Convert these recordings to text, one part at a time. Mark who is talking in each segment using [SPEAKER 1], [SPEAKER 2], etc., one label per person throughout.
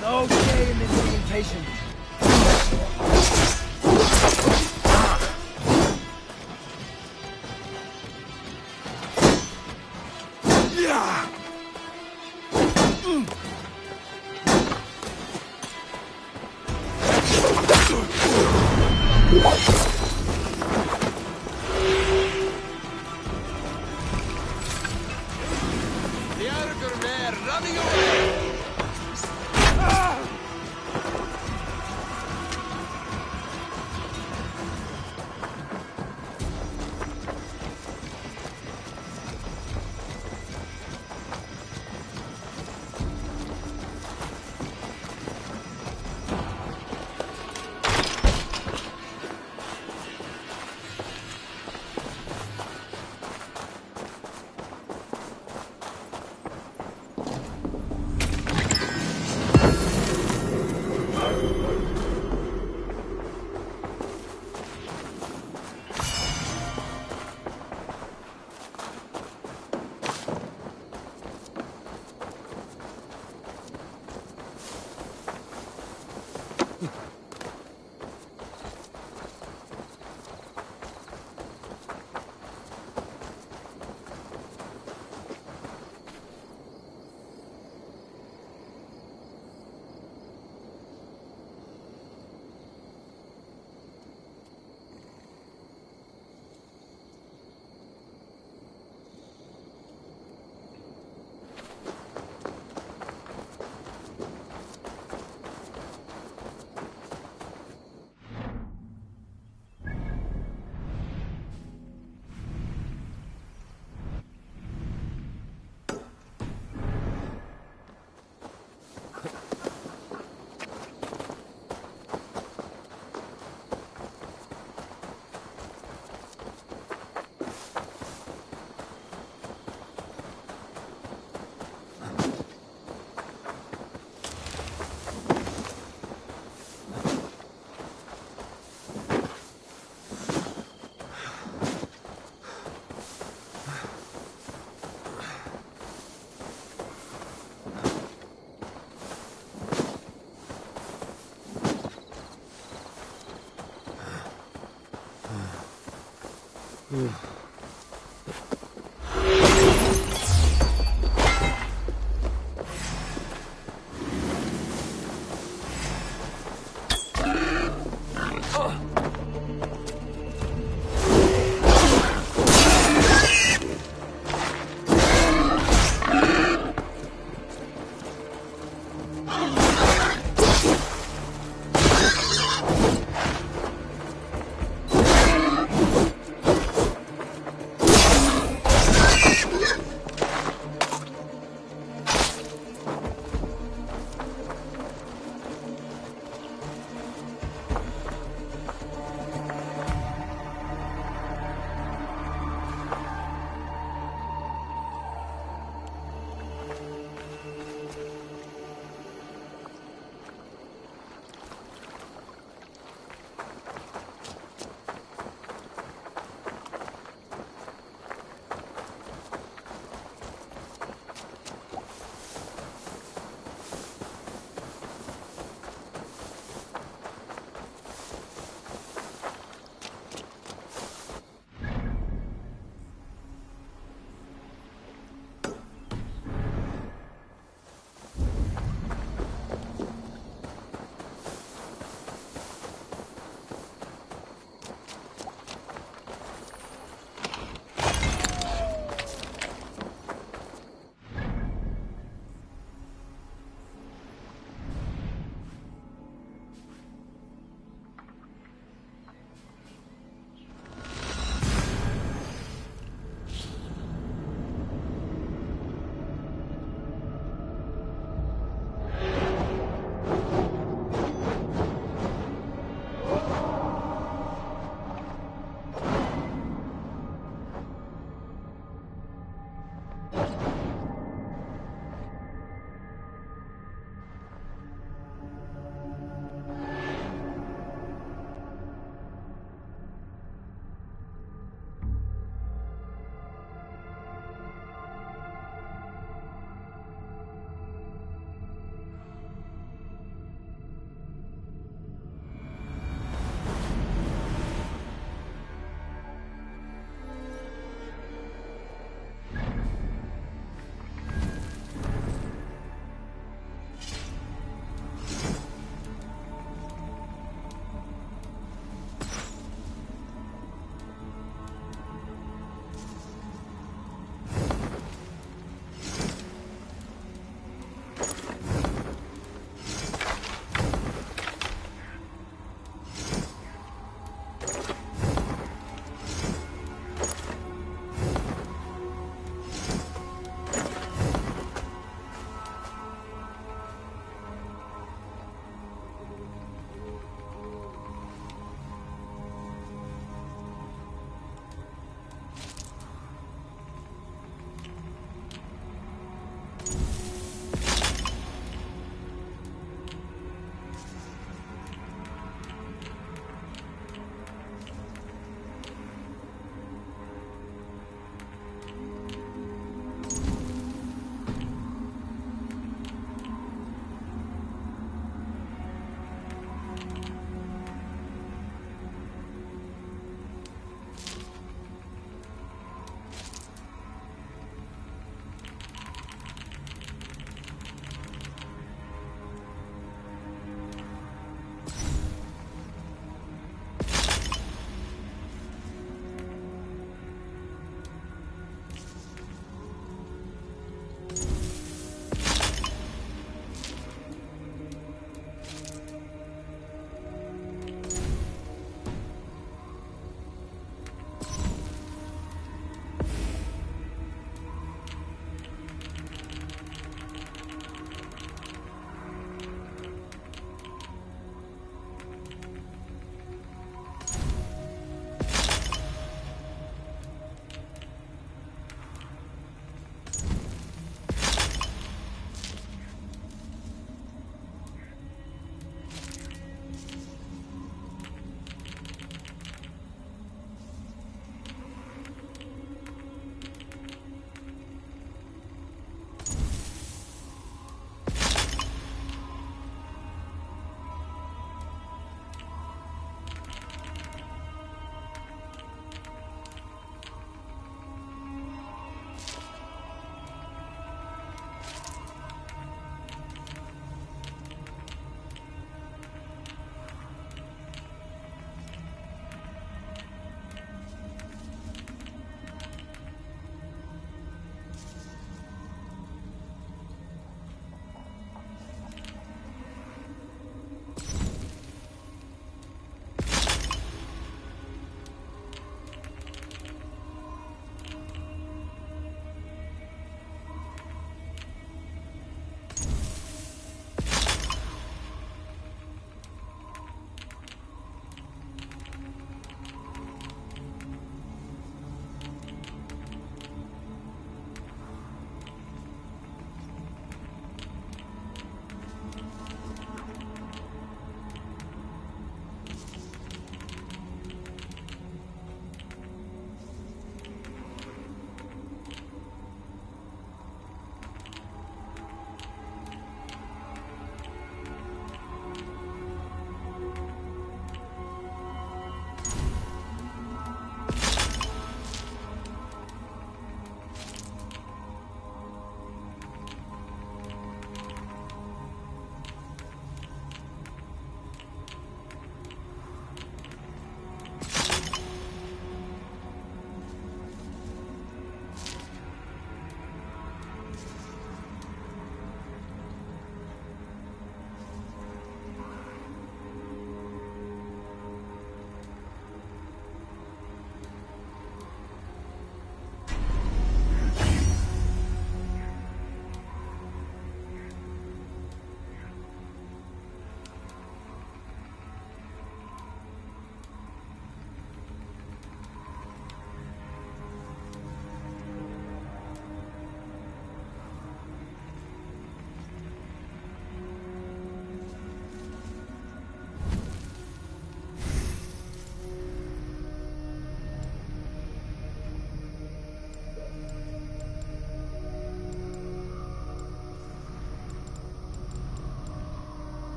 [SPEAKER 1] No shame in being patient.
[SPEAKER 2] The outer man running away!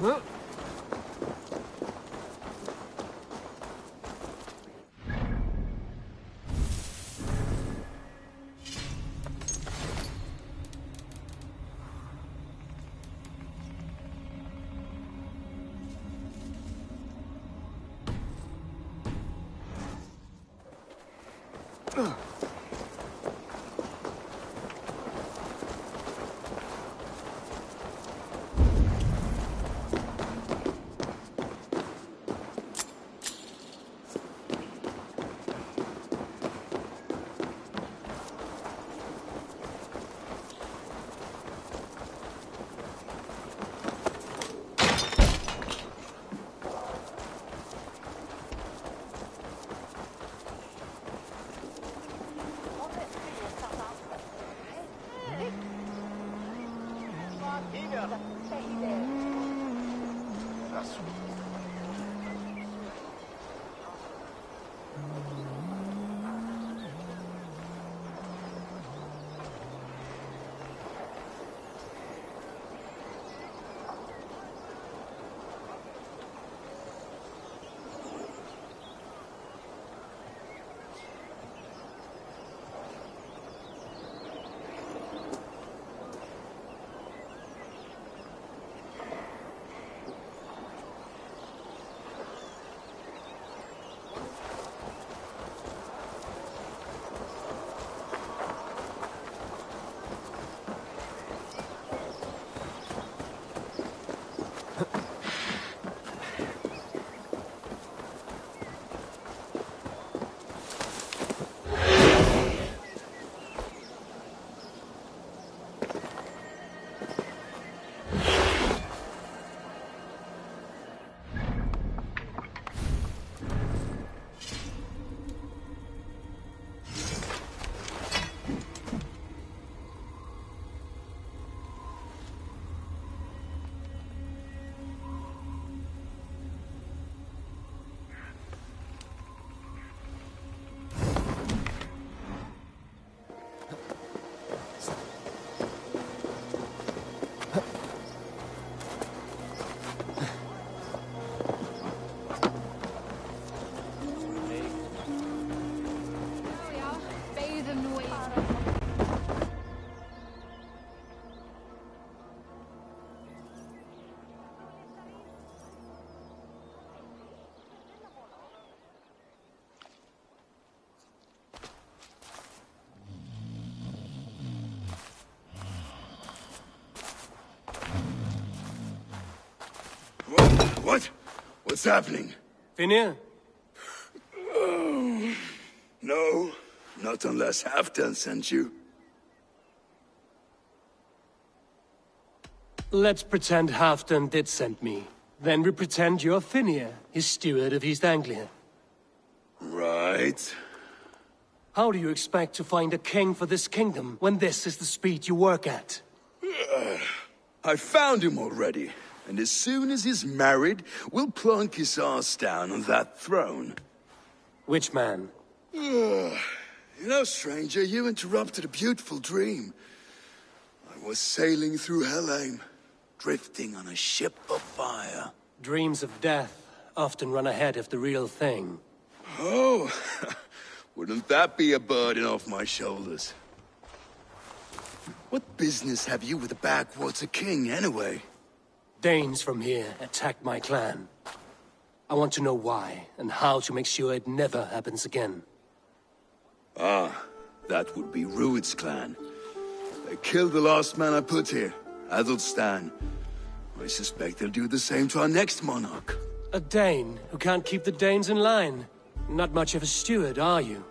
[SPEAKER 1] Huh?
[SPEAKER 3] What? What's happening?
[SPEAKER 2] Finir?
[SPEAKER 3] No, not unless Halfdan sent you.
[SPEAKER 2] Let's pretend Halfdan did send me. Then we pretend you're Finir, his steward of East Anglia.
[SPEAKER 3] Right.
[SPEAKER 2] How do you expect to find a king for this kingdom when this is the speed you work at?
[SPEAKER 3] I found him already, and as soon as he's married, we'll plunk his ass down on that throne.
[SPEAKER 2] Which man?
[SPEAKER 3] You know, stranger, you interrupted a beautiful dream. I was sailing through Helheim, drifting on a ship of fire.
[SPEAKER 2] Dreams of death often run ahead of the real thing.
[SPEAKER 3] Oh, wouldn't that be a burden off my shoulders? What business have you with the backwater king, anyway?
[SPEAKER 2] Danes from here attacked my clan. I want to know why, and how to make sure it never happens again.
[SPEAKER 3] Ah, that would be Rued's clan. They killed the last man I put here, Adelstan. I suspect they'll do the same to our next monarch.
[SPEAKER 2] A Dane who can't keep the Danes in line. Not much of a steward, are you?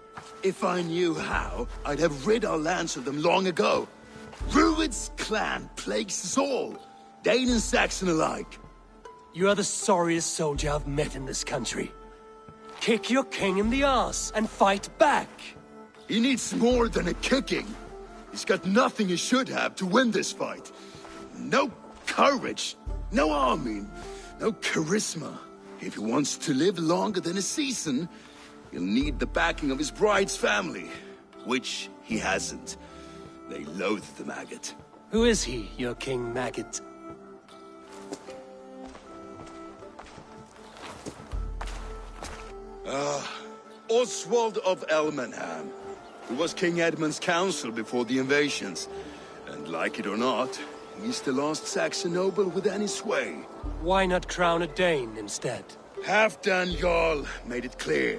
[SPEAKER 3] If I knew how, I'd have rid our lands of them long ago. Rued's clan plagues us all, Dane and Saxon alike.
[SPEAKER 2] You are the sorriest soldier I've met in this country. Kick your king in the arse and fight back!
[SPEAKER 3] He needs more than a kicking. He's got nothing he should have to win this fight. No courage, no army, no charisma. If he wants to live longer than a season, he'll need the backing of his bride's family, which he hasn't. They loathe the maggot.
[SPEAKER 2] Who is he, your King Maggot?
[SPEAKER 3] Oswald of Elmenham, who was King Edmund's counsel before the invasions. And like it or not, he's the last Saxon noble with any sway.
[SPEAKER 2] Why not crown a Dane instead?
[SPEAKER 3] Halfdan Jarl made it clear.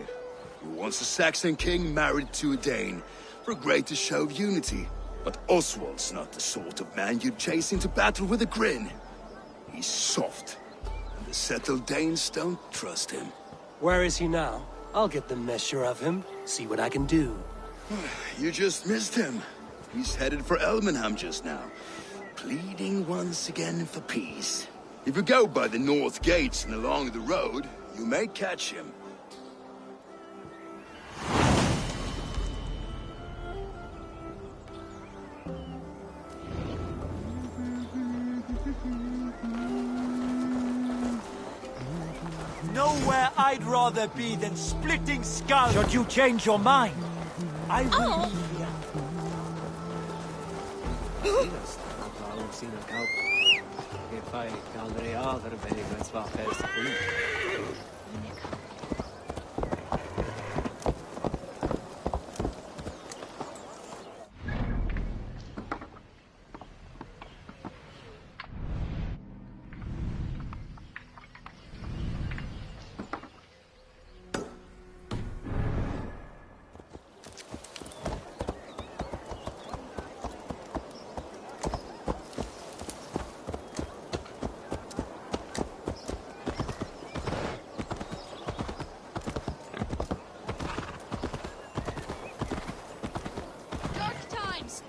[SPEAKER 3] He wants a Saxon king married to a Dane, for a greater show of unity. But Oswald's not the sort of man you'd chase into battle with a grin. He's soft, and the settled Danes don't trust him.
[SPEAKER 2] Where is he now? I'll get the measure of him, see what I can do.
[SPEAKER 3] You just missed him. He's headed for Elmenham just now, pleading once again for peace. If you go by the north gates and along the road, you may catch him.
[SPEAKER 1] Nowhere I'd rather be than splitting skulls. Should you change your mind, I will be here.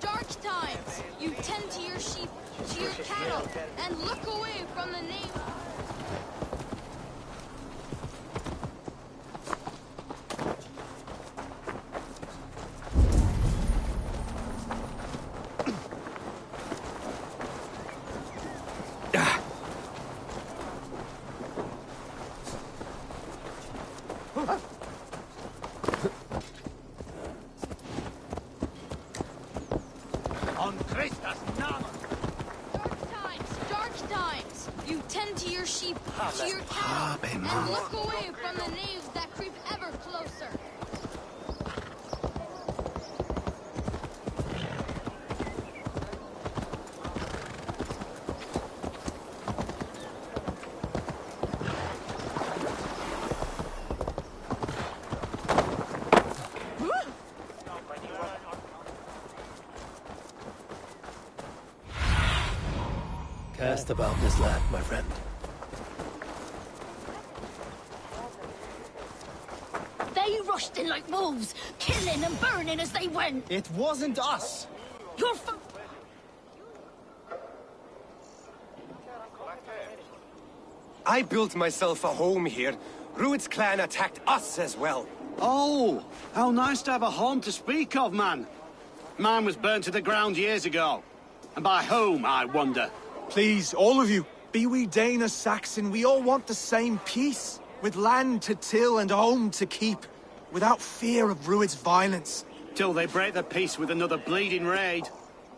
[SPEAKER 4] Dark times! You tend to your sheep, to your cattle, and look away from the name. Dark times! You tend to your sheep, to your cattle, and look away from the knaves that creep ever closer.
[SPEAKER 2] Cast about this land, my friend.
[SPEAKER 5] rushed in like wolves, killing and burning as they went.
[SPEAKER 6] It wasn't us.
[SPEAKER 5] You're
[SPEAKER 7] I built myself a home here. Rued's clan attacked us as well.
[SPEAKER 6] Oh, how nice to have a home to speak of, man. Mine was burnt to the ground years ago. And by whom, I wonder?
[SPEAKER 1] Please, all of you, be we Dane or Saxon, we all want the same peace. With land to till and home to keep. Without fear of Rued's violence.
[SPEAKER 6] Till they break the peace with another bleeding raid.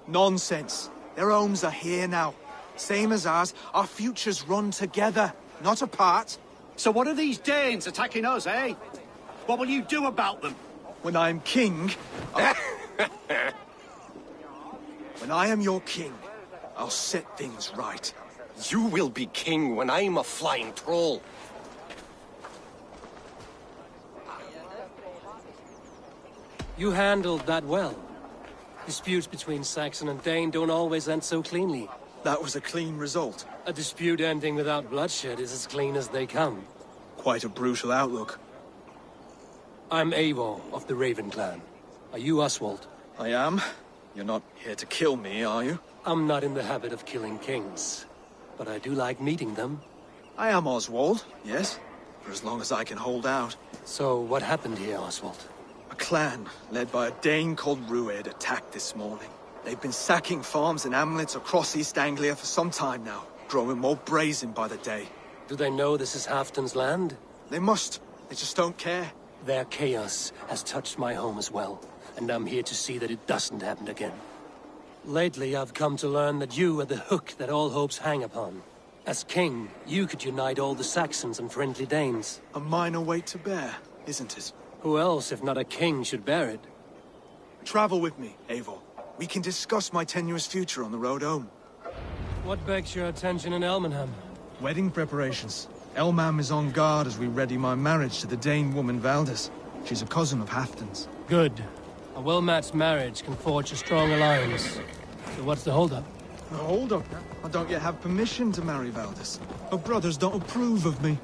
[SPEAKER 1] Nonsense. Their homes are here now. Same as ours, our futures run together, not apart.
[SPEAKER 6] So what are these Danes attacking us, eh? What will you do about them?
[SPEAKER 1] When I am king... When I am your king, I'll set things right.
[SPEAKER 7] You will be king when I'm a flying troll.
[SPEAKER 2] You handled that well. Disputes between Saxon and Dane don't always end so cleanly.
[SPEAKER 1] That was a clean result.
[SPEAKER 2] A dispute ending without bloodshed is as clean as they come.
[SPEAKER 1] Quite a brutal outlook.
[SPEAKER 2] I'm Eivor of the Raven clan. Are you Oswald?
[SPEAKER 1] I am. You're not here to kill me, are you?
[SPEAKER 2] I'm not in the habit of killing kings, but I do like meeting them.
[SPEAKER 1] I am Oswald, yes. For as long as I can hold out.
[SPEAKER 2] So what happened here, Oswald?
[SPEAKER 1] A clan, led by a Dane called Rued, attacked this morning. They've been sacking farms and hamlets across East Anglia for some time now, growing more brazen by the day.
[SPEAKER 2] Do they know this is Halfton's land?
[SPEAKER 1] They must. They just don't care.
[SPEAKER 2] Their chaos has touched my home as well, and I'm here to see that it doesn't happen again. Lately, I've come to learn that you are the hook that all hopes hang upon. As king, you could unite all the Saxons and friendly Danes.
[SPEAKER 1] A minor weight to bear, isn't it?
[SPEAKER 2] Who else, if not a king, should bear it?
[SPEAKER 1] Travel with me, Eivor. We can discuss my tenuous future on the road home.
[SPEAKER 2] What begs your attention in Elmenham?
[SPEAKER 1] Wedding preparations. Elmam is on guard as we ready my marriage to the Dane woman Valdis. She's a cousin of Halfton's.
[SPEAKER 2] Good. A well-matched marriage can forge a strong alliance. So what's the holdup?
[SPEAKER 1] Hold up. I don't yet have permission to marry Valdis. Her brothers don't approve of me.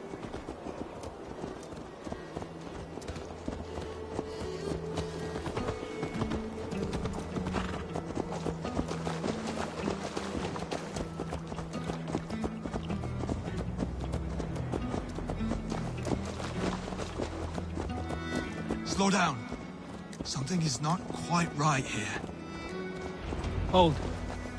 [SPEAKER 1] Slow down. Something is not quite right here.
[SPEAKER 2] Hold.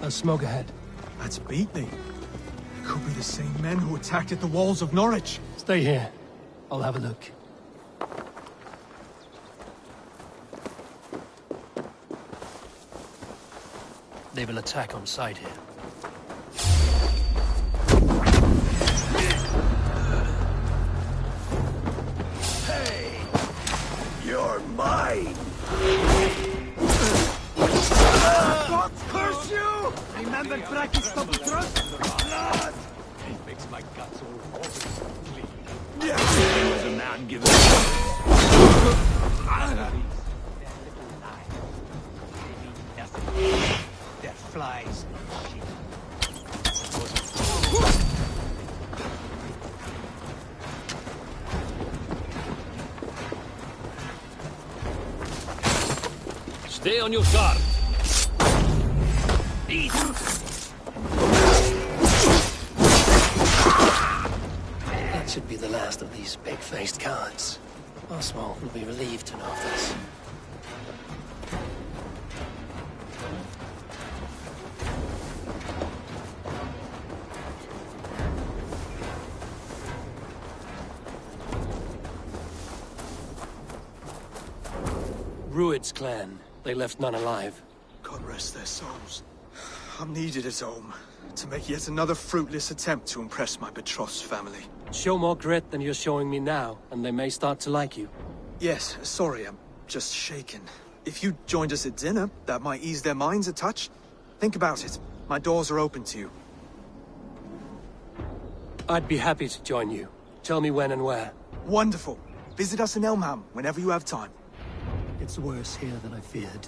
[SPEAKER 2] I'll smoke ahead.
[SPEAKER 1] That's beat me. It could be the same men who attacked at the walls of Norwich.
[SPEAKER 2] Stay here. I'll have a look. They will attack on sight here.
[SPEAKER 3] You're mine! God curse you!
[SPEAKER 6] Remember practice stop the thrust?
[SPEAKER 3] Blood!
[SPEAKER 1] It makes my guts all clean.
[SPEAKER 3] Yeah.
[SPEAKER 6] There was a man given.
[SPEAKER 1] They're flies.
[SPEAKER 2] Stay on your guard. Eat. That should be the last of these big-faced cards. Oswald will be relieved to know of this. Rued's clan. They left none alive.
[SPEAKER 1] God rest their souls. I'm needed at home to make yet another fruitless attempt to impress my betrothed's family.
[SPEAKER 2] Show more grit than you're showing me now, and they may start to like you.
[SPEAKER 1] Yes, sorry, I'm just shaken. If you joined us at dinner, that might ease their minds a touch. Think about it. My doors are open to you.
[SPEAKER 2] I'd be happy to join you. Tell me when and where.
[SPEAKER 1] Wonderful. Visit us in Elmham whenever you have time.
[SPEAKER 2] It's worse here than I feared.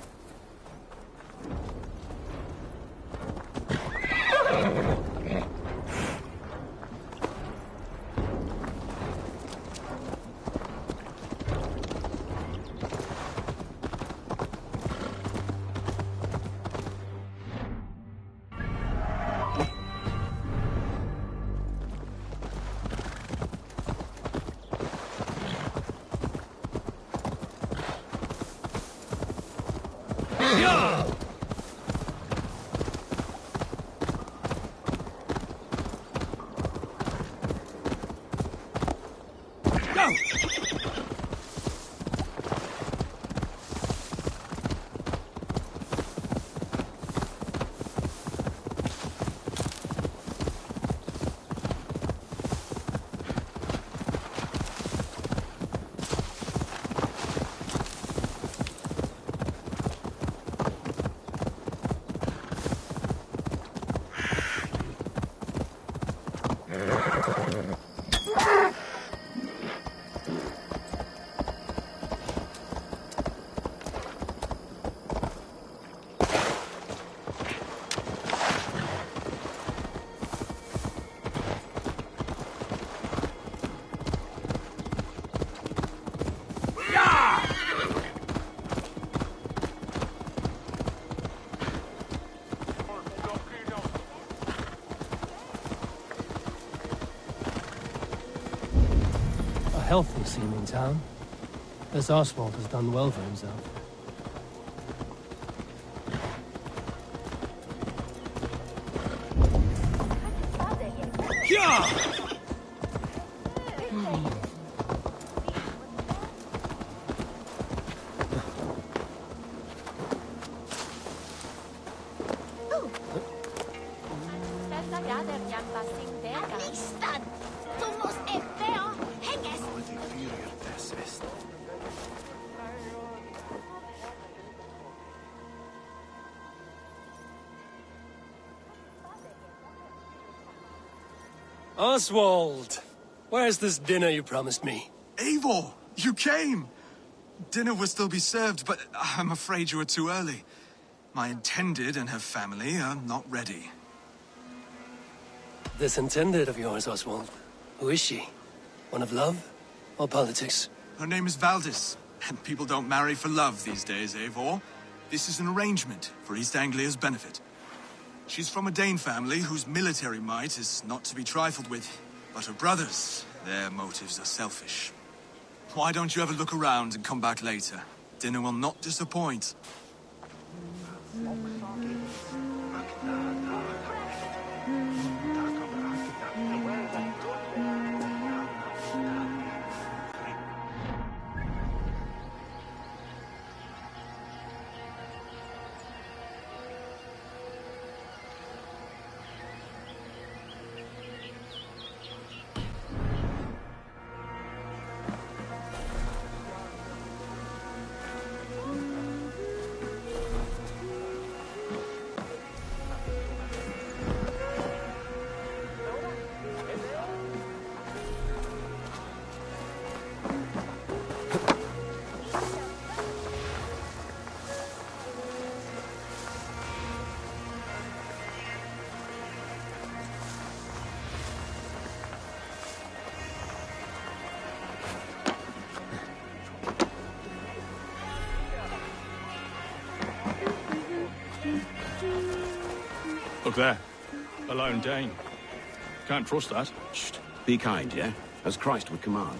[SPEAKER 2] Healthy seeming town. This Oswald has done well for himself. Oswald! Where's this dinner you promised me?
[SPEAKER 1] Eivor, you came! Dinner will still be served, but I'm afraid you were too early. My intended and her family are not ready.
[SPEAKER 2] This intended of yours, Oswald. Who is she? One of love or politics?
[SPEAKER 1] Her name is Valdis, and people don't marry for love these days, Eivor. This is an arrangement for East Anglia's benefit. She's from a Dane family whose military might is not to be trifled with. But her brothers, their motives are selfish. Why don't you have a look around and come back later? Dinner will not disappoint.
[SPEAKER 8] Look there. A lone Dane. Can't trust that.
[SPEAKER 9] Shh. Be kind, yeah? As Christ would command.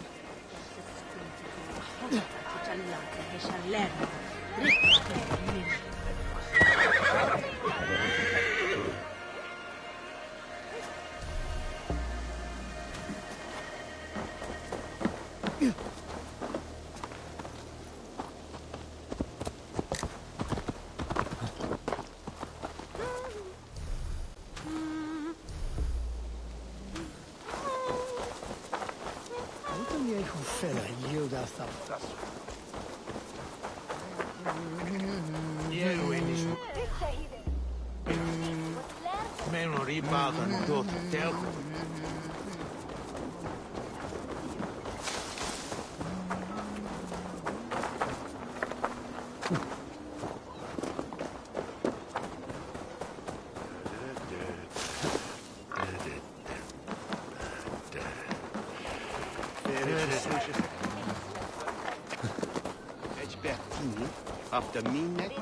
[SPEAKER 3] After me next.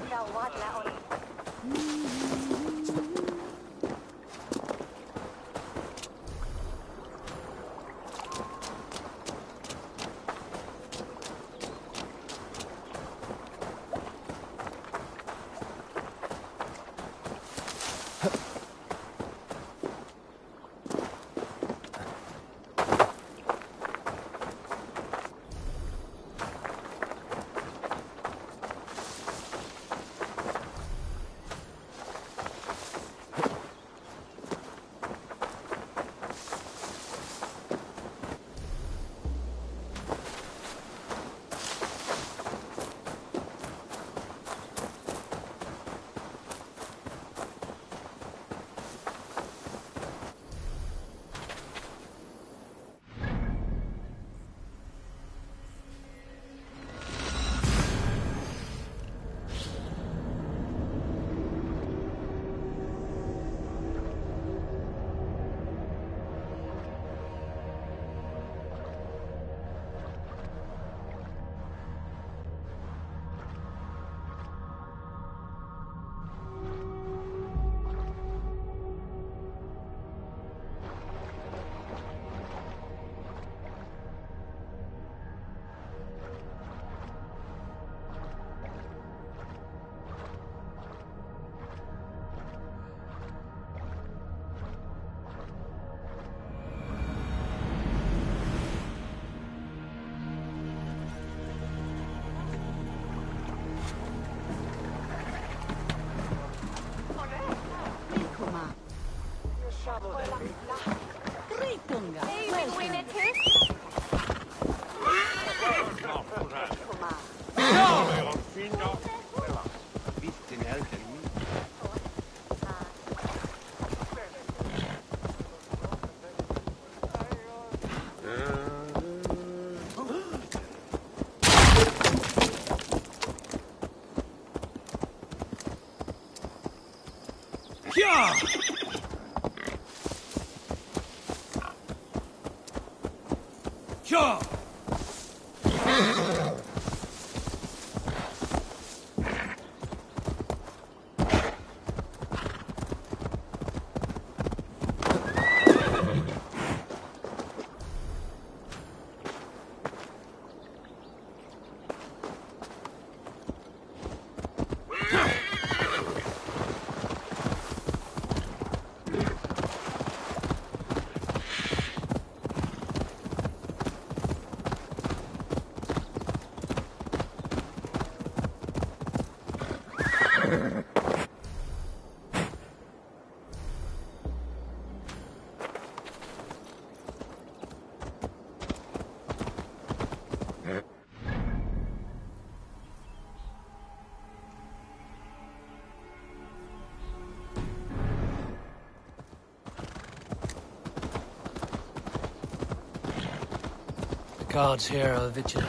[SPEAKER 2] Yeah! Yeah! The guards here are vigilant.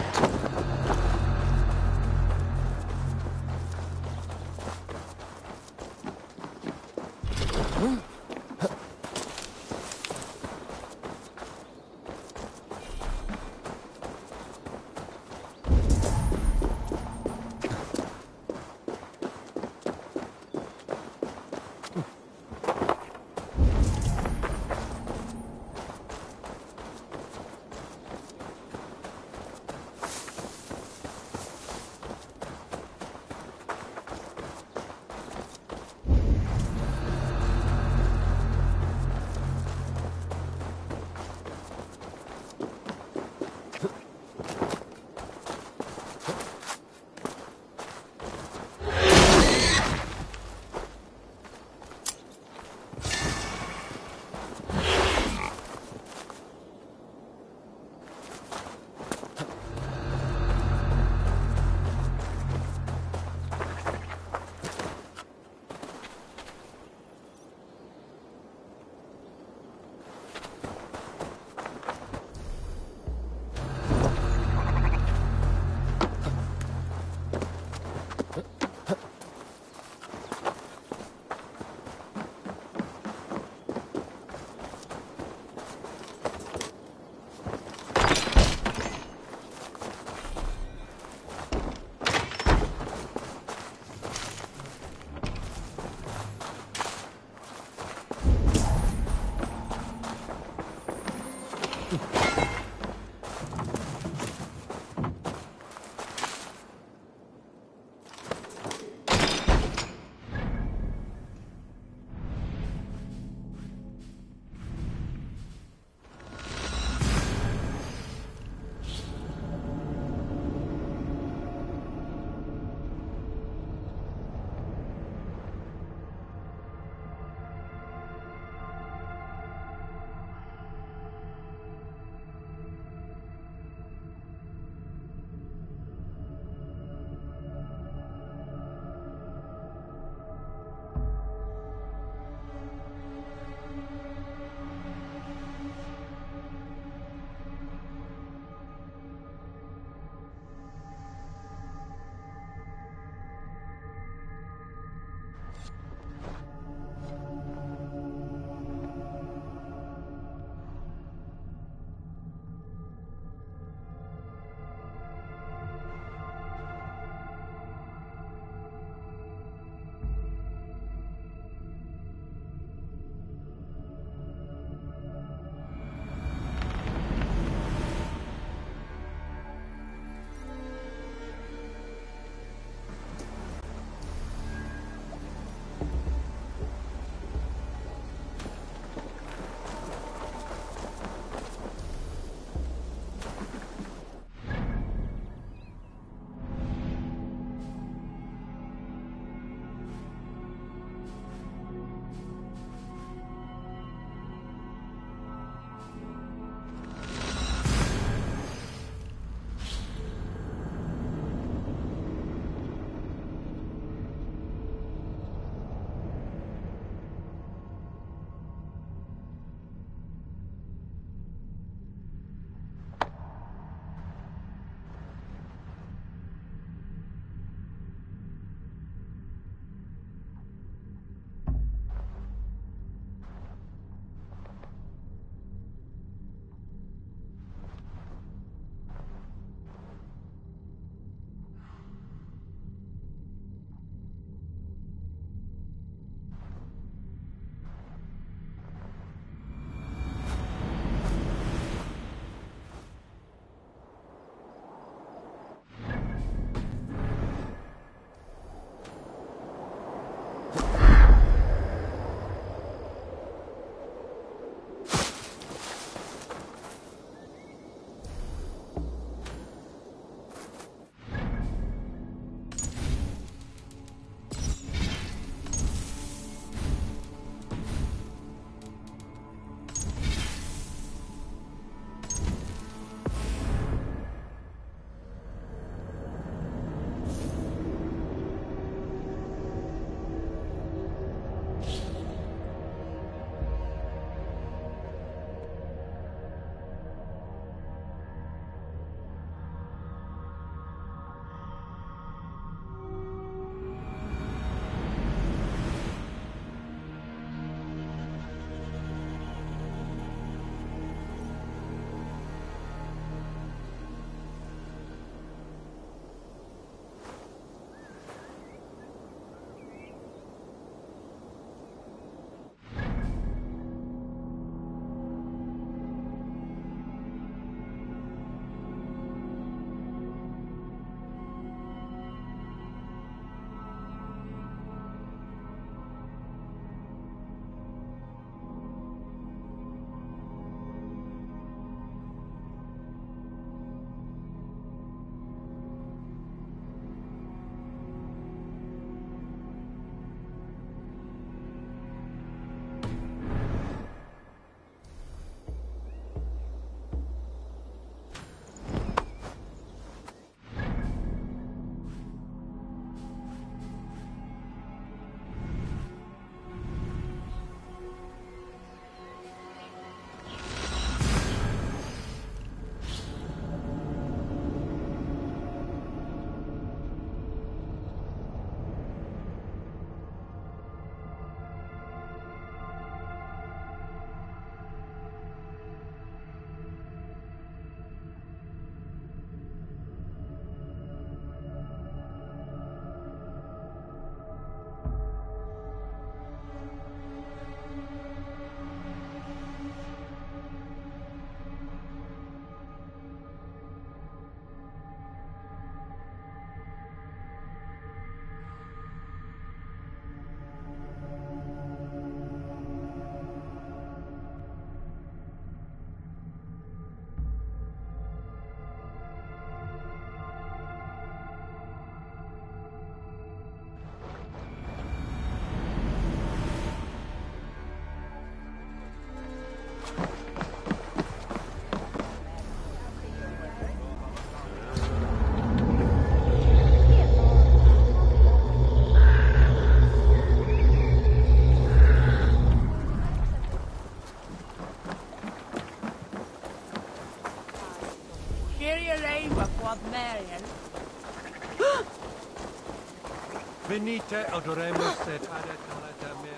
[SPEAKER 2] Venite odoremus et adetolata mea.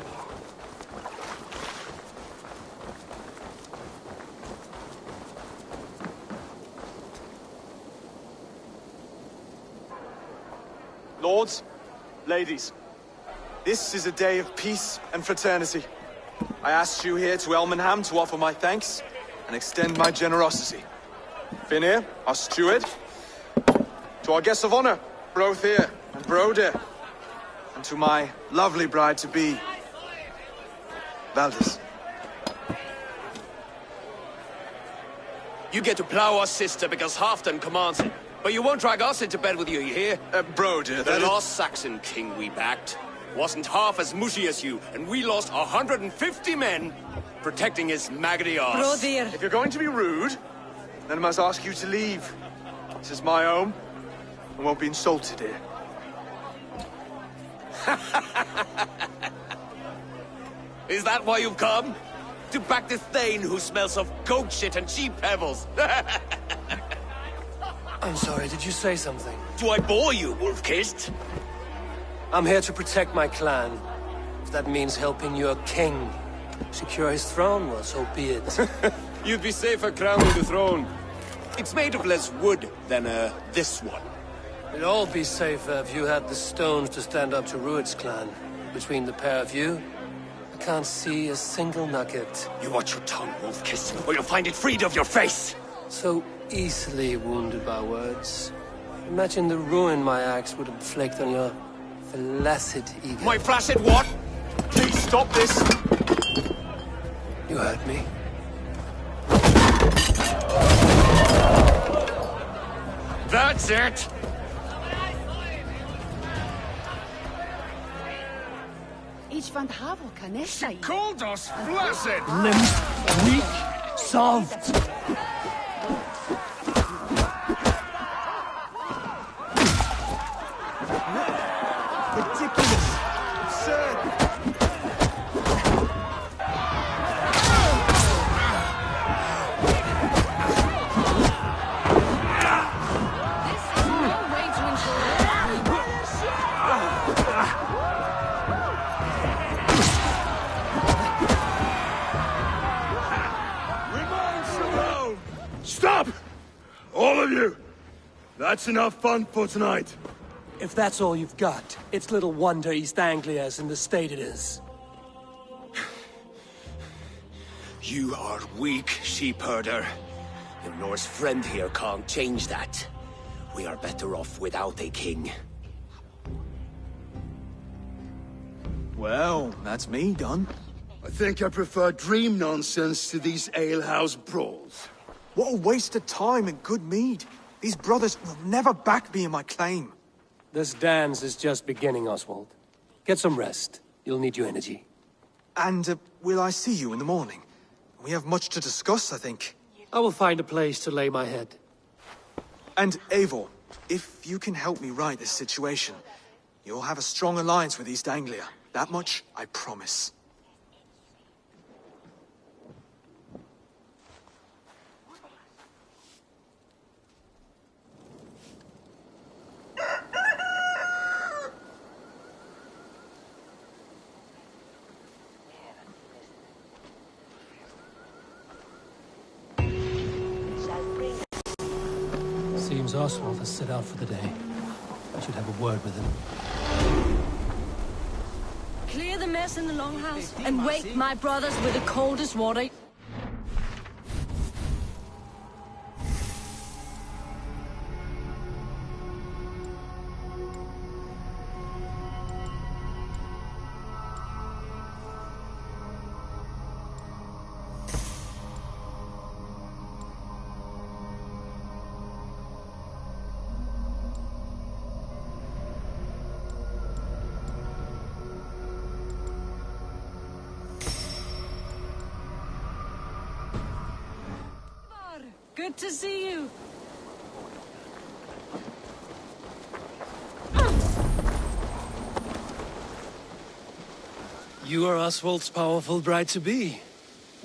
[SPEAKER 1] Lords, ladies, this is a day of peace and fraternity. I asked you here to Elmenham to offer my thanks and extend my generosity. Finir, our steward, to our guests of honor, Brothir and Brodir, and to my lovely bride-to-be, Valdis.
[SPEAKER 10] You get to plow our sister because Halfdan commands it. But you won't drag us into bed with you hear?
[SPEAKER 1] Brodir,
[SPEAKER 10] the last Saxon king we backed wasn't half as mushy as you, and we lost 150 men protecting his maggoty arse.
[SPEAKER 4] Brodir.
[SPEAKER 1] If you're going to be rude, then I must ask you to leave. This is my home. I won't be insulted here.
[SPEAKER 10] Is that why you've come? To back this Thane who smells of goat shit and cheap pebbles?
[SPEAKER 2] I'm sorry, did you say something?
[SPEAKER 10] Do I bore you, wolf-kissed?
[SPEAKER 2] I'm here to protect my clan. If that means helping your king secure his throne, well, so be it.
[SPEAKER 10] You'd be safer crowning the throne. It's made of less wood than, this one.
[SPEAKER 2] It'd all be safer if you had the stones to stand up to Rued's clan. Between the pair of you, I can't see a single nugget.
[SPEAKER 10] You watch your tongue, wolf-kissed, or you'll find it freed of your face!
[SPEAKER 2] So easily wounded by words. Imagine the ruin my axe would inflict on your flaccid ego.
[SPEAKER 10] My flaccid what?
[SPEAKER 1] Please stop this!
[SPEAKER 2] You heard me.
[SPEAKER 10] That's it!
[SPEAKER 5] Ich fand Havel Kanesha.
[SPEAKER 10] Called us flaccid!
[SPEAKER 2] Limp, weak, soft.
[SPEAKER 1] Ridiculous! Absurd!
[SPEAKER 4] This is no way to ensure
[SPEAKER 3] Stop! All of you! That's enough fun for tonight.
[SPEAKER 2] If that's all you've got, it's little wonder East Anglia's in the state it is.
[SPEAKER 10] You are weak, sheep herder. Your Norse friend here can't change that. We are better off without a king.
[SPEAKER 1] Well, that's me done.
[SPEAKER 3] I think I prefer dream nonsense to these alehouse brawls.
[SPEAKER 1] What a waste of time and good mead. These brothers will never back me in my claim.
[SPEAKER 2] This dance is just beginning, Oswald. Get some rest. You'll need your energy.
[SPEAKER 1] And will I see you in the morning? We have much to discuss, I think.
[SPEAKER 2] I will find a place to lay my head.
[SPEAKER 1] And Eivor, if you can help me right this situation, you'll have a strong alliance with East Anglia. That much, I promise.
[SPEAKER 2] Seems Oswald has set out for the day. I should have a word with him.
[SPEAKER 5] Clear the mess in the longhouse and wake my brothers with the coldest water. Good to see you.
[SPEAKER 2] You are Oswald's powerful bride-to-be,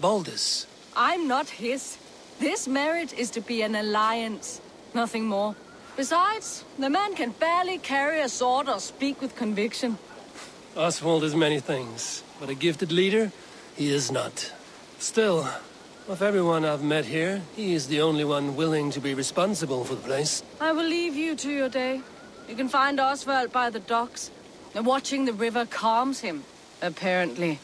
[SPEAKER 2] Baldus.
[SPEAKER 5] I'm not his. This marriage is to be an alliance, nothing more. Besides, the man can barely carry a sword or speak with conviction.
[SPEAKER 2] Oswald is many things, but a gifted leader, he is not. Still, of everyone I've met here, he is the only one willing to be responsible for the place.
[SPEAKER 5] I will leave you to your day. You can find Oswald by the docks. And watching the river calms him, apparently.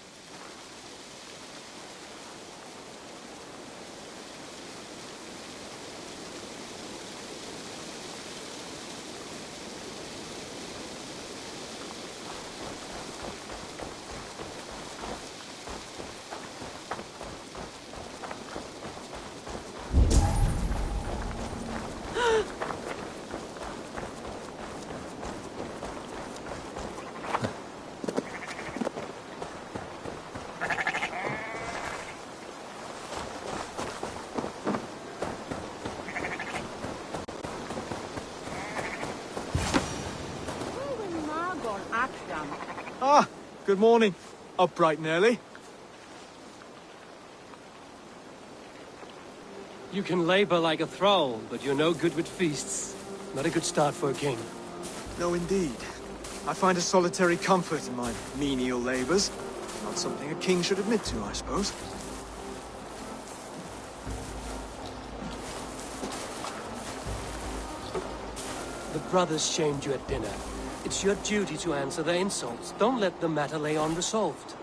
[SPEAKER 1] Ah, good morning. Up bright and early.
[SPEAKER 2] You can labor like a thrall, but you're no good with feasts. Not a good start for a king.
[SPEAKER 1] No, indeed. I find a solitary comfort in my menial labors. Not something a king should admit to, I suppose.
[SPEAKER 2] The brothers shamed you at dinner. It's your duty to answer their insults. Don't let the matter lay unresolved.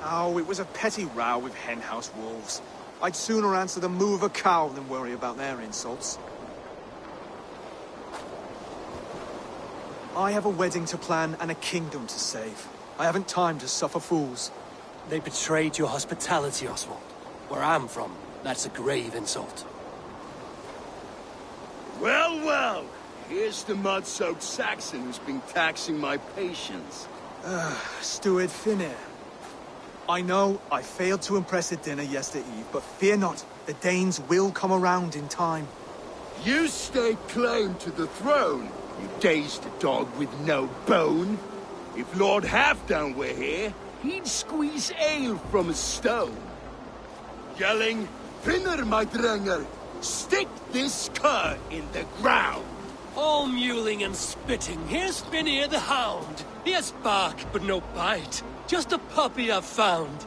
[SPEAKER 1] Oh, it was a petty row with henhouse wolves. I'd sooner answer the moo of a cow than worry about their insults. I have a wedding to plan and a kingdom to save. I haven't time to suffer fools.
[SPEAKER 2] They betrayed your hospitality, Oswald. Where I'm from, that's a grave insult.
[SPEAKER 3] Well, well. Here's the mud-soaked Saxon who's been taxing my patience.
[SPEAKER 1] Steward Finir. I know I failed to impress at dinner yesterday eve, but fear not, the Danes will come around in time.
[SPEAKER 3] You stake claim to the throne, you dazed dog with no bone. If Lord Halfdown were here, he'd squeeze ale from a stone. Yelling, Finner, my drenger, stick this cur in the ground.
[SPEAKER 2] All mewling and spitting, here's Finir the hound. He has bark, but no bite. Just a puppy I've found.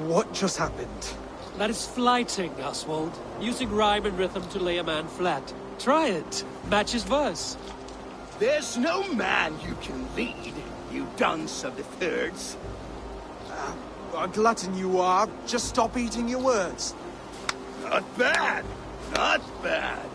[SPEAKER 1] What just happened?
[SPEAKER 2] That is flighting, Oswald. Using rhyme and rhythm to lay a man flat. Try it. Match his verse.
[SPEAKER 3] There's no man you can lead, you dunce of the thirds.
[SPEAKER 1] A glutton you are. Just stop eating your words.
[SPEAKER 3] Not bad. Not bad.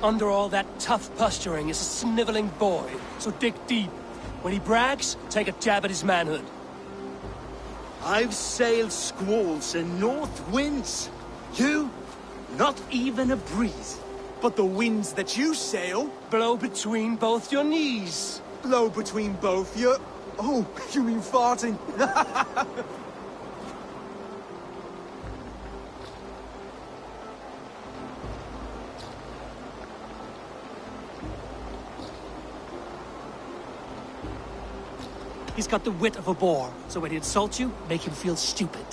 [SPEAKER 2] Under all that tough posturing is a sniveling boy, so dig deep. When he brags, take a jab at his manhood.
[SPEAKER 3] I've sailed squalls and north winds. You, not even a breeze.
[SPEAKER 1] But the winds that you sail
[SPEAKER 2] Blow between both your knees.
[SPEAKER 1] blow between both your... Oh, you mean farting?
[SPEAKER 2] He's got the wit of a boar, so when he insults you, make him feel stupid.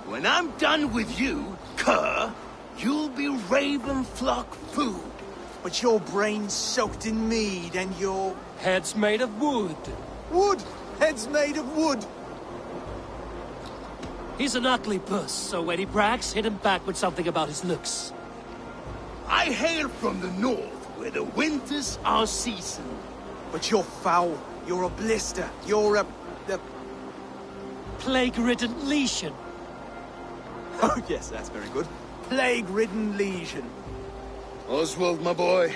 [SPEAKER 3] When I'm done with you, cur, you'll be raven flock food.
[SPEAKER 1] But your brain's soaked in mead and your...
[SPEAKER 2] Head's made of wood.
[SPEAKER 1] Wood! Head's made of wood!
[SPEAKER 2] He's an ugly puss, so when he brags, hit him back with something about his looks.
[SPEAKER 3] I hail from the north, where the winters are season.
[SPEAKER 1] But you're foul. You're a blister. You're a...
[SPEAKER 2] Plague-ridden lesion.
[SPEAKER 1] Oh, yes, that's very good. Plague-ridden lesion.
[SPEAKER 3] Oswald, my boy,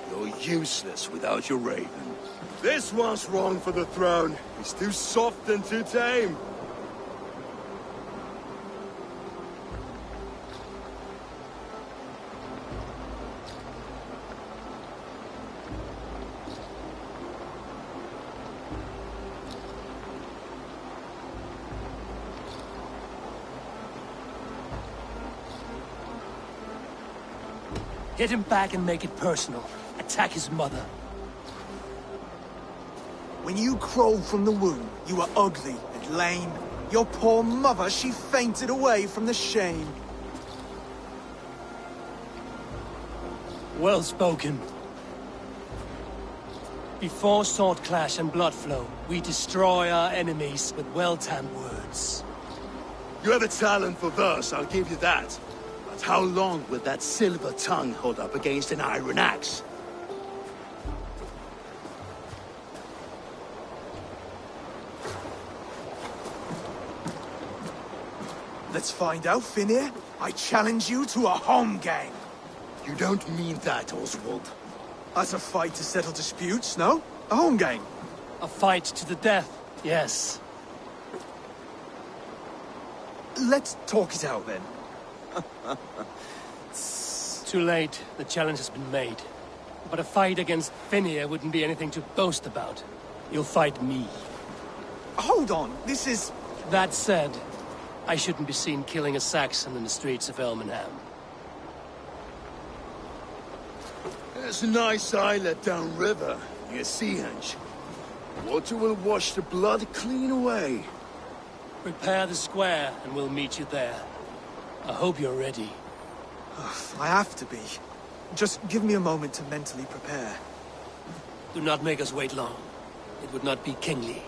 [SPEAKER 3] you're useless without your raven. This one's wrong for the throne. He's too soft and too tame.
[SPEAKER 2] Hit him back and make it personal. Attack his mother.
[SPEAKER 1] When you crawled from the womb, you were ugly and lame. Your poor mother, she fainted away from the shame.
[SPEAKER 2] Well spoken. Before sword clash and blood flow, we destroy our enemies with well-timed words.
[SPEAKER 3] You have a talent for verse, I'll give you that. But how long will that silver tongue hold up against an iron axe?
[SPEAKER 1] Let's find out, Finir. I challenge you to a home gang.
[SPEAKER 3] You don't mean that, Oswald.
[SPEAKER 1] That's a fight to settle disputes, no? A home gang.
[SPEAKER 2] A fight to the death, yes.
[SPEAKER 1] Let's talk it out, then.
[SPEAKER 2] Too late. The challenge has been made. But a fight against Finir wouldn't be anything to boast about. You'll fight me.
[SPEAKER 1] Hold on, this is...
[SPEAKER 2] That said, I shouldn't be seen killing a Saxon in the streets of Elmenham.
[SPEAKER 3] There's a nice islet downriver, near Seahenge. Water will wash the blood clean away.
[SPEAKER 2] Prepare the square, and we'll meet you there. I hope you're ready.
[SPEAKER 1] I have to be. Just give me a moment to mentally prepare.
[SPEAKER 2] Do not make us wait long. It would not be kingly.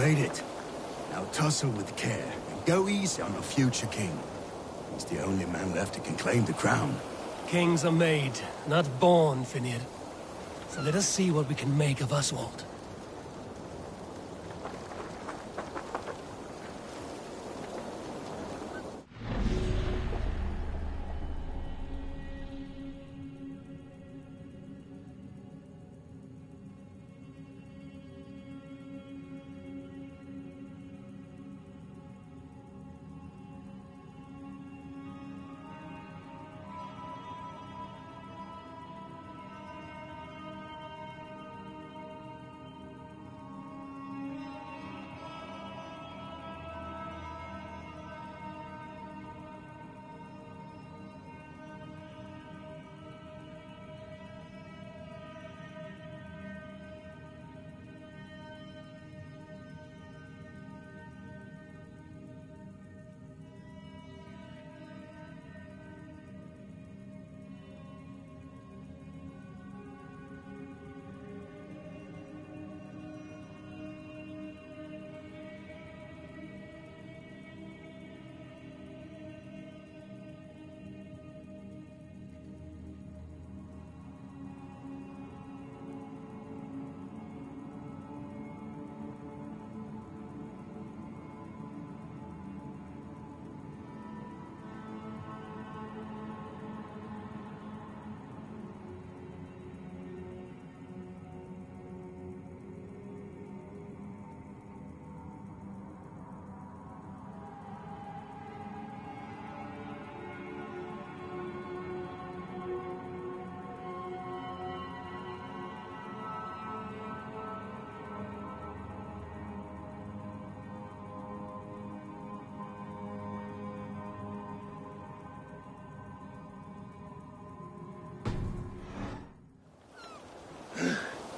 [SPEAKER 3] played it. Now tussle with care and go easy on the future king. He's the only man left who can claim the crown.
[SPEAKER 2] Kings are made, not born, Finir. So let us see what we can make of Oswald.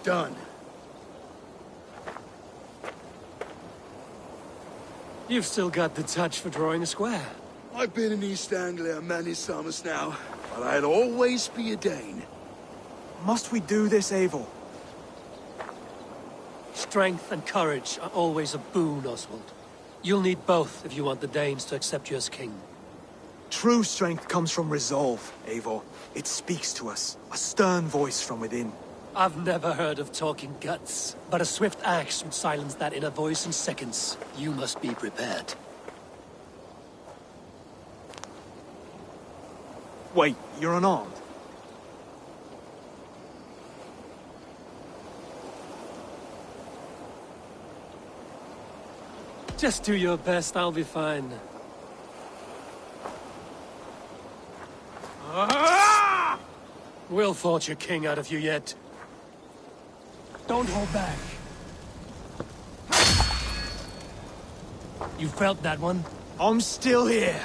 [SPEAKER 3] Done.
[SPEAKER 2] You've still got the touch for drawing a square.
[SPEAKER 3] I've been in East Anglia many summers now, but I'll always be a Dane.
[SPEAKER 1] Must we do this, Eivor?
[SPEAKER 2] Strength and courage are always a boon, Oswald. You'll need both if you want the Danes to accept you as king.
[SPEAKER 1] True strength comes from resolve, Eivor. It speaks to us, a stern voice from within.
[SPEAKER 2] I've never heard of talking guts, but a swift axe would silence that inner voice in seconds. You must be prepared.
[SPEAKER 1] Wait, you're unarmed?
[SPEAKER 2] Just do your best, I'll be fine. We'll forge a king out of you yet. Don't hold back. You felt that one?
[SPEAKER 1] I'm still here.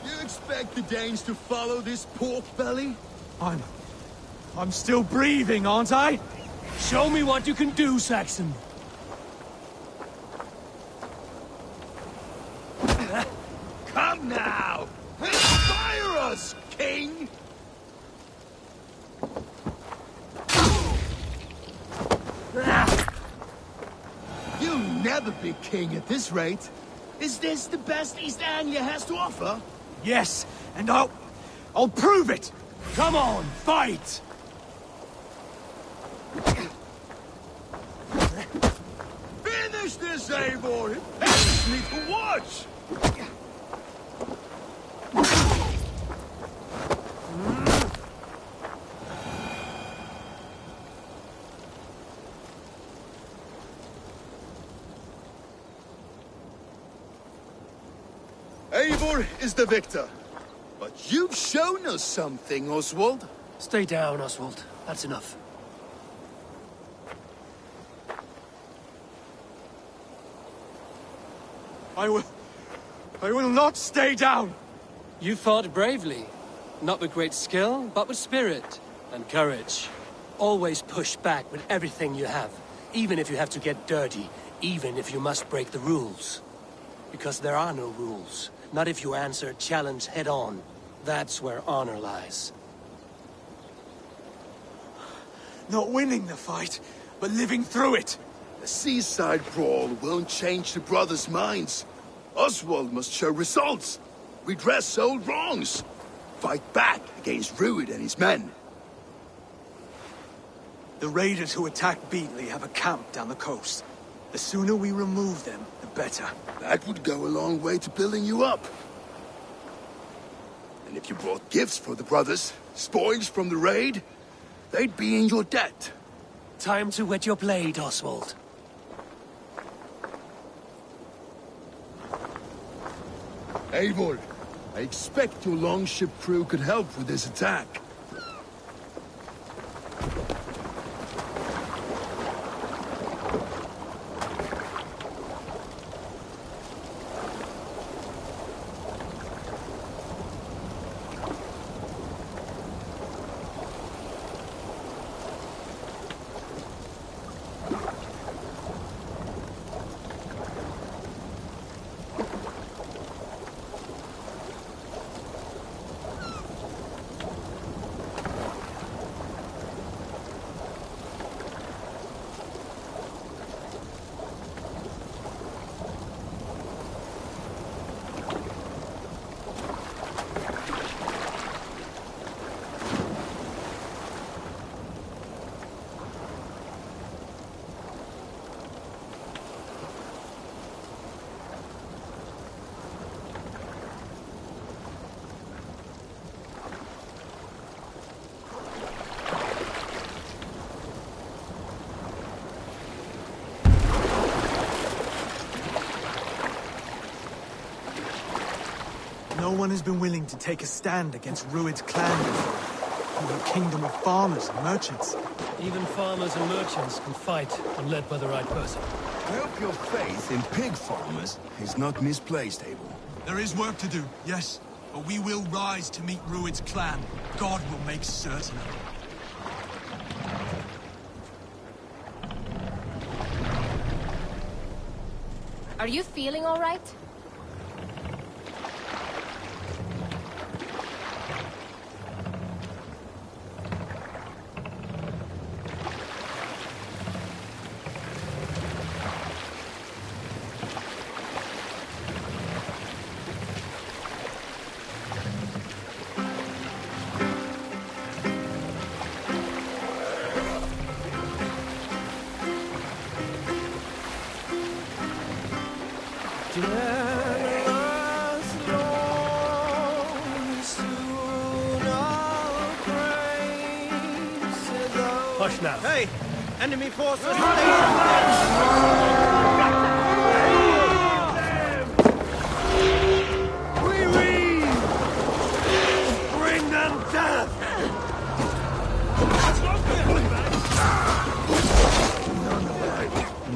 [SPEAKER 3] You expect the Danes to follow this pork belly?
[SPEAKER 1] I'm still breathing, aren't I?
[SPEAKER 2] Show me what you can do, Saxon.
[SPEAKER 3] Come now! Inspire us, king! You'll never be king at this rate. Is this the best East Anglia has to offer?
[SPEAKER 1] Yes, and I'll prove it!
[SPEAKER 2] Come on, fight!
[SPEAKER 3] Finish this, Eivor! It pains me to watch! Eivor is the victor. But you've shown us something, Oswald.
[SPEAKER 2] Stay down, Oswald. That's enough.
[SPEAKER 1] I will not stay down!
[SPEAKER 2] You fought bravely. Not with great skill, but with spirit and courage. Always push back with everything you have. Even if you have to get dirty. Even if you must break the rules. Because there are no rules. Not if you answer a challenge head-on. That's where honor lies.
[SPEAKER 1] Not winning the fight, but living through it.
[SPEAKER 3] A seaside brawl won't change the brothers' minds. Oswald must show results. Redress old wrongs. Fight back against Rued and his men.
[SPEAKER 1] The raiders who attacked Beatley have a camp down the coast. The sooner we remove them, the better.
[SPEAKER 3] That would go a long way to building you up. And if you brought gifts for the brothers, spoils from the raid, they'd be in your debt.
[SPEAKER 2] Time to wet your blade, Oswald.
[SPEAKER 3] Eivor, I expect your longship crew could help with this attack.
[SPEAKER 1] No one has been willing to take a stand against Rued's clan before. We're a kingdom of farmers and merchants.
[SPEAKER 2] Even farmers and merchants can fight when led by the right person.
[SPEAKER 3] I hope your faith in pig farmers is not misplaced, Abel.
[SPEAKER 1] There is work to do, yes. But we will rise to meet Rued's clan. God will make certain.
[SPEAKER 4] Are you feeling all right?
[SPEAKER 2] Hush now.
[SPEAKER 6] Hey! Enemy forces
[SPEAKER 2] Bring them death!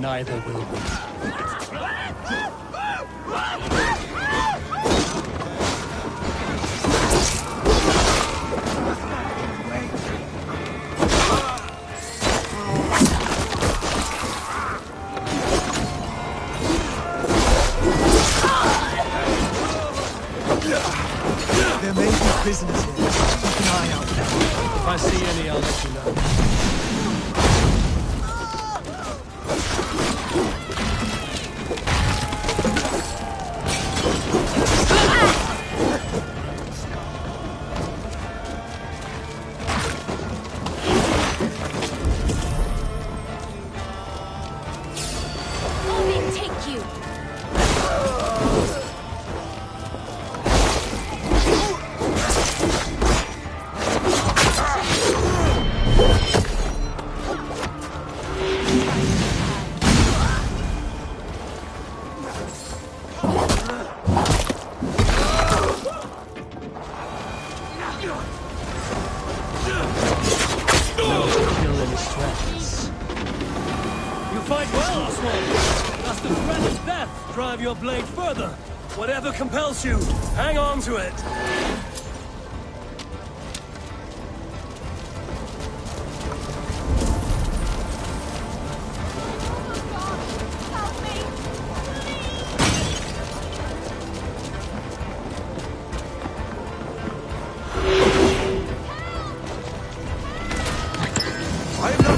[SPEAKER 2] Neither will we.
[SPEAKER 1] There may be prisoners here. Keep an eye out.
[SPEAKER 2] If I see any, I'll let you know.
[SPEAKER 4] Odin, take you!
[SPEAKER 2] Drive your blade further. Whatever compels you, hang on to it.
[SPEAKER 3] I'm not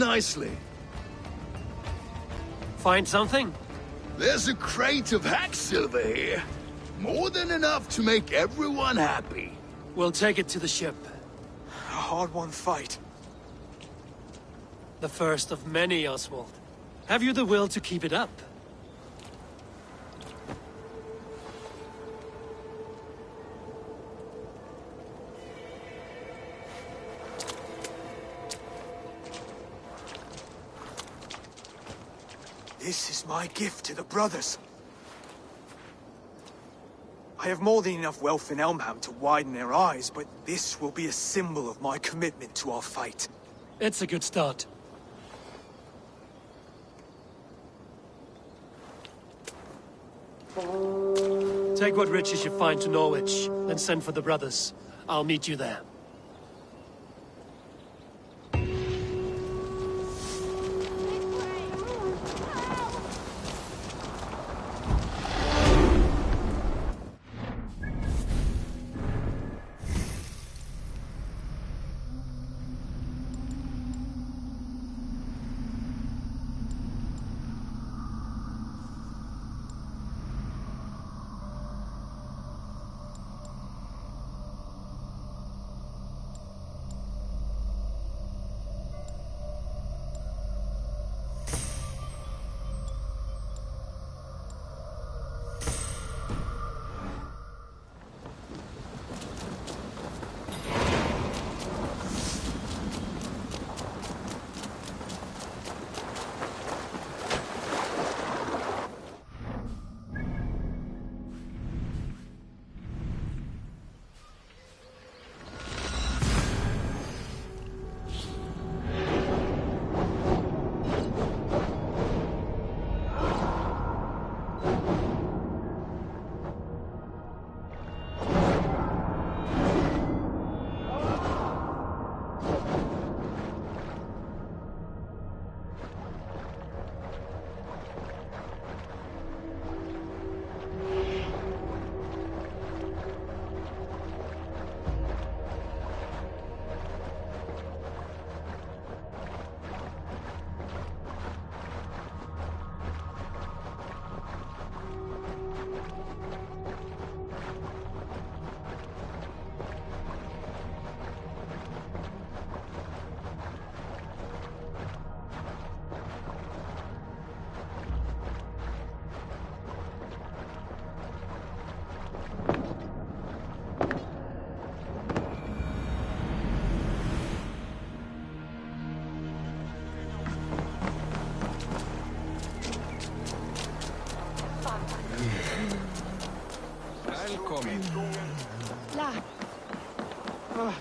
[SPEAKER 3] nicely.
[SPEAKER 2] Find something?
[SPEAKER 3] There's a crate of hack silver here. More than enough to make everyone happy.
[SPEAKER 2] We'll take it to the ship.
[SPEAKER 1] A hard-won fight.
[SPEAKER 2] The first of many, Oswald. Have you the will to keep it up?
[SPEAKER 1] This is my gift to the brothers. I have more than enough wealth in Elmham to widen their eyes, but this will be a symbol of my commitment to our fight.
[SPEAKER 2] It's a good start. Take what riches you find to Norwich, then send for the brothers. I'll meet you there.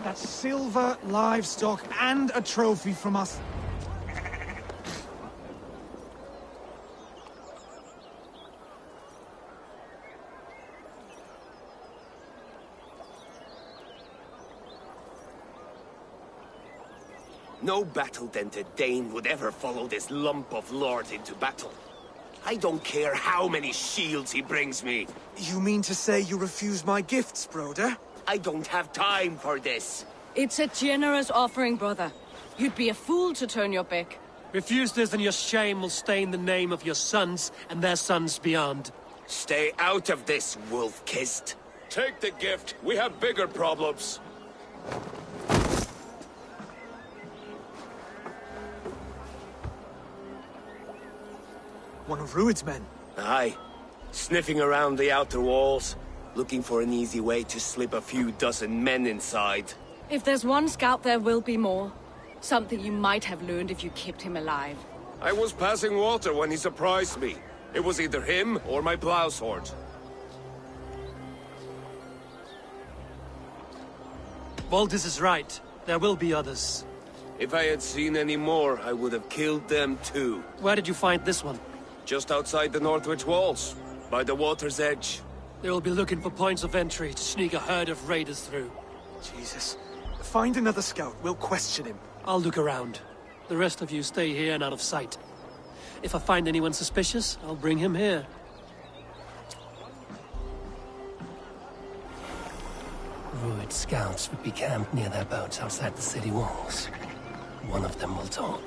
[SPEAKER 11] That's silver, livestock, and a trophy from us.
[SPEAKER 10] No battle-dented Dane would ever follow this lump of lord into battle. I don't care how many shields he brings me.
[SPEAKER 1] You mean to say you refuse my gifts, Broder?
[SPEAKER 10] I don't have time for this.
[SPEAKER 5] It's a generous offering, brother. You'd be a fool to turn your back.
[SPEAKER 2] Refuse this and your shame will stain the name of your sons and their sons beyond.
[SPEAKER 10] Stay out of this, wolf-kissed.
[SPEAKER 12] Take the gift. We have bigger problems.
[SPEAKER 1] One of Rued's men.
[SPEAKER 10] Aye. Sniffing around the outer walls, looking for an easy way to slip a few dozen men inside.
[SPEAKER 5] If there's one scout, there will be more. Something you might have learned if you kept him alive.
[SPEAKER 12] I was passing water when he surprised me. It was either him or my plow sword.
[SPEAKER 2] Valdis is right. There will be others.
[SPEAKER 10] If I had seen any more, I would have killed them too.
[SPEAKER 2] Where did you find this one?
[SPEAKER 10] Just outside the Northwich walls, by the water's edge.
[SPEAKER 2] They will be looking for points of entry to sneak a herd of raiders through.
[SPEAKER 1] Jesus. Find another scout. We'll question him.
[SPEAKER 2] I'll look around. The rest of you stay here and out of sight. If I find anyone suspicious, I'll bring him here. Rued scouts would be camped near their boats outside the city walls. One of them will talk.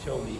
[SPEAKER 2] Show me.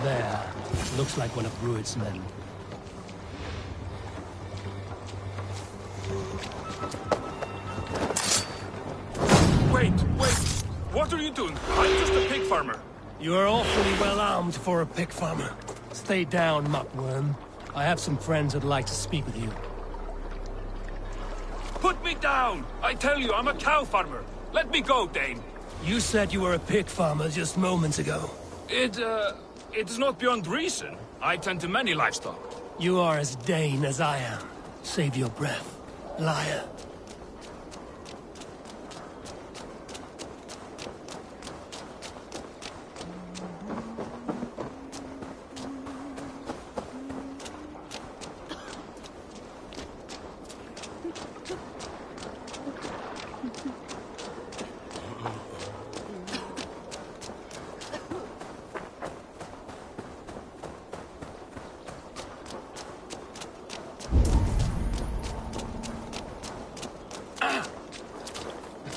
[SPEAKER 2] There. Looks like one of Rued's men.
[SPEAKER 8] Wait! What are you doing? I'm just a pig farmer.
[SPEAKER 2] You are awfully well armed for a pig farmer. Stay down, muckworm. I have some friends who'd like to speak with you.
[SPEAKER 8] Put me down! I tell you, I'm a cow farmer. Let me go, Dane.
[SPEAKER 2] You said you were a pig farmer just moments ago.
[SPEAKER 8] It is not beyond reason. I tend to many livestock.
[SPEAKER 2] You are as Dane as I am. Save your breath, liar.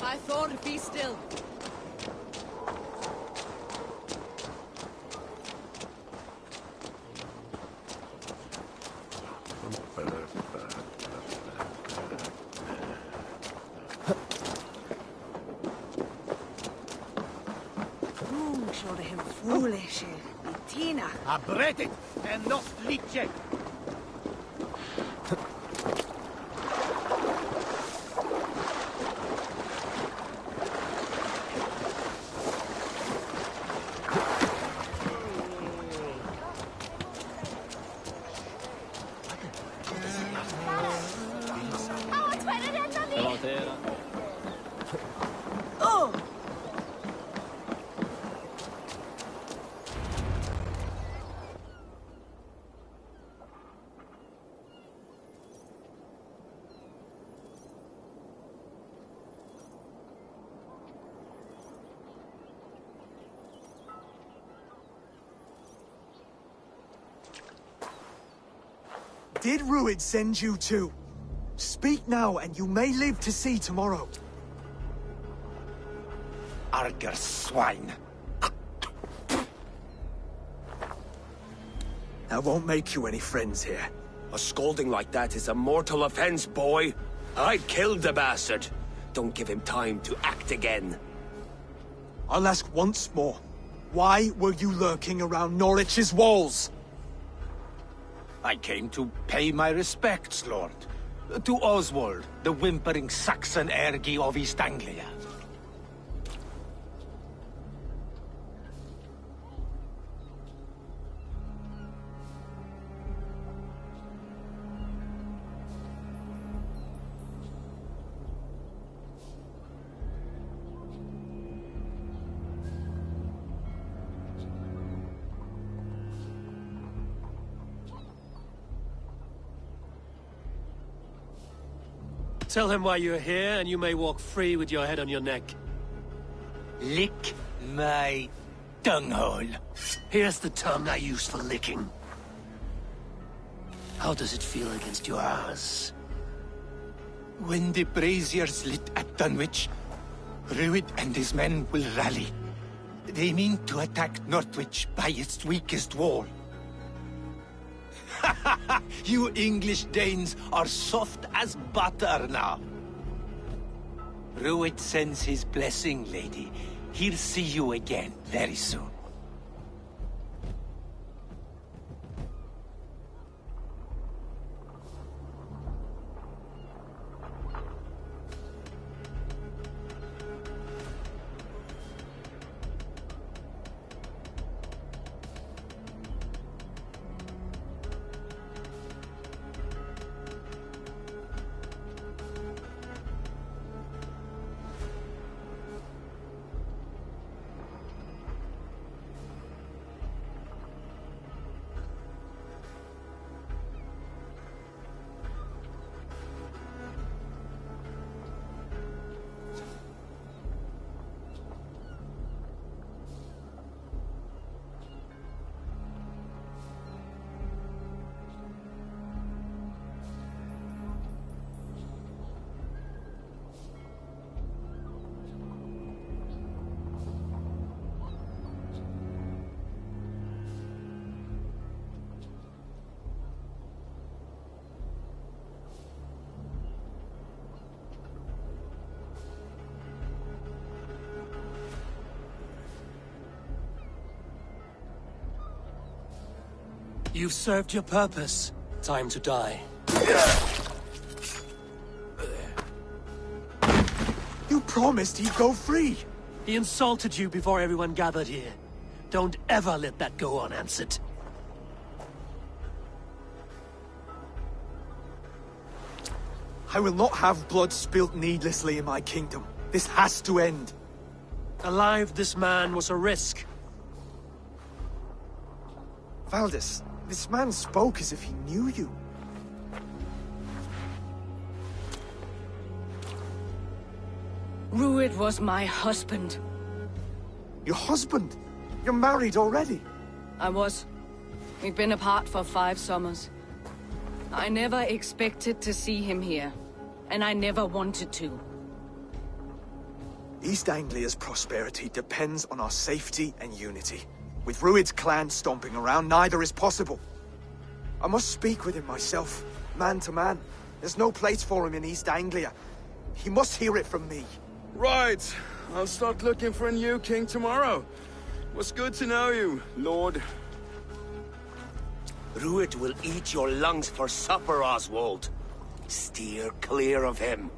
[SPEAKER 5] I thought, be still.
[SPEAKER 13] Showed him foolish. Tina.
[SPEAKER 6] I bred it and not leaked yet.
[SPEAKER 14] Did Ruid send you too? Speak now, and you may live to see tomorrow.
[SPEAKER 15] Arger swine.
[SPEAKER 14] That won't make you any friends here.
[SPEAKER 10] A scolding like that is a mortal offense, boy. I'd kill the bastard. Don't give him time to act again.
[SPEAKER 14] I'll ask once more. Why were you lurking around Norwich's walls?
[SPEAKER 15] I came to pay my respects, Lord. To Oswald, the whimpering Saxon ergi of East Anglia.
[SPEAKER 2] Tell him why you're here, and you may walk free with your head on your neck.
[SPEAKER 15] Lick my dunghole.
[SPEAKER 2] Here's the tongue I use for licking. How does it feel against yours?
[SPEAKER 15] When the braziers lit at Dunwich, Ruid and his men will rally. They mean to attack Northwich by its weakest wall. You English Danes are soft as butter now. Ruid sends his blessing, lady. He'll see you again very soon.
[SPEAKER 2] You've served your purpose. Time to die.
[SPEAKER 14] You promised he'd go free.
[SPEAKER 2] He insulted you before everyone gathered here. Don't ever let that go unanswered.
[SPEAKER 14] I will not have blood spilt needlessly in my kingdom. This has to end.
[SPEAKER 2] Alive, this man was a risk.
[SPEAKER 14] Valdis, this man spoke as if he knew you.
[SPEAKER 5] Ruid was my husband.
[SPEAKER 14] Your husband? You're married already?
[SPEAKER 5] I was. We've been apart for 5 summers. I never expected to see him here, and I never wanted to.
[SPEAKER 14] East Anglia's prosperity depends on our safety and unity. With Ruid's clan stomping around, neither is possible. I must speak with him myself, man to man. There's no place for him in East Anglia. He must hear it from me.
[SPEAKER 16] Right. I'll start looking for a new king tomorrow. Was good to know you, Lord.
[SPEAKER 10] Ruid will eat your lungs for supper, Oswald. Steer clear of him.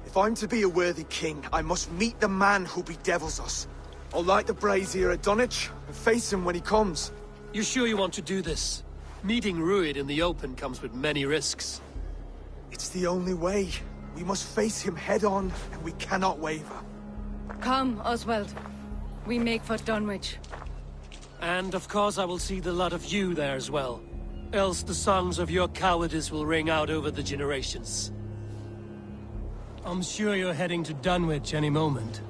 [SPEAKER 14] If I'm to be a worthy king, I must meet the man who bedevils us. I'll light the brazier at Dunwich and face him when he comes.
[SPEAKER 2] You sure you want to do this? Meeting Ruid in the open comes with many risks.
[SPEAKER 14] It's the only way. We must face him head-on, and we cannot waver.
[SPEAKER 5] Come, Oswald. We make for Dunwich.
[SPEAKER 2] And of course I will see the lot of you there as well. Else the songs of your cowardice will ring out over the generations. I'm sure you're heading to Dunwich any moment.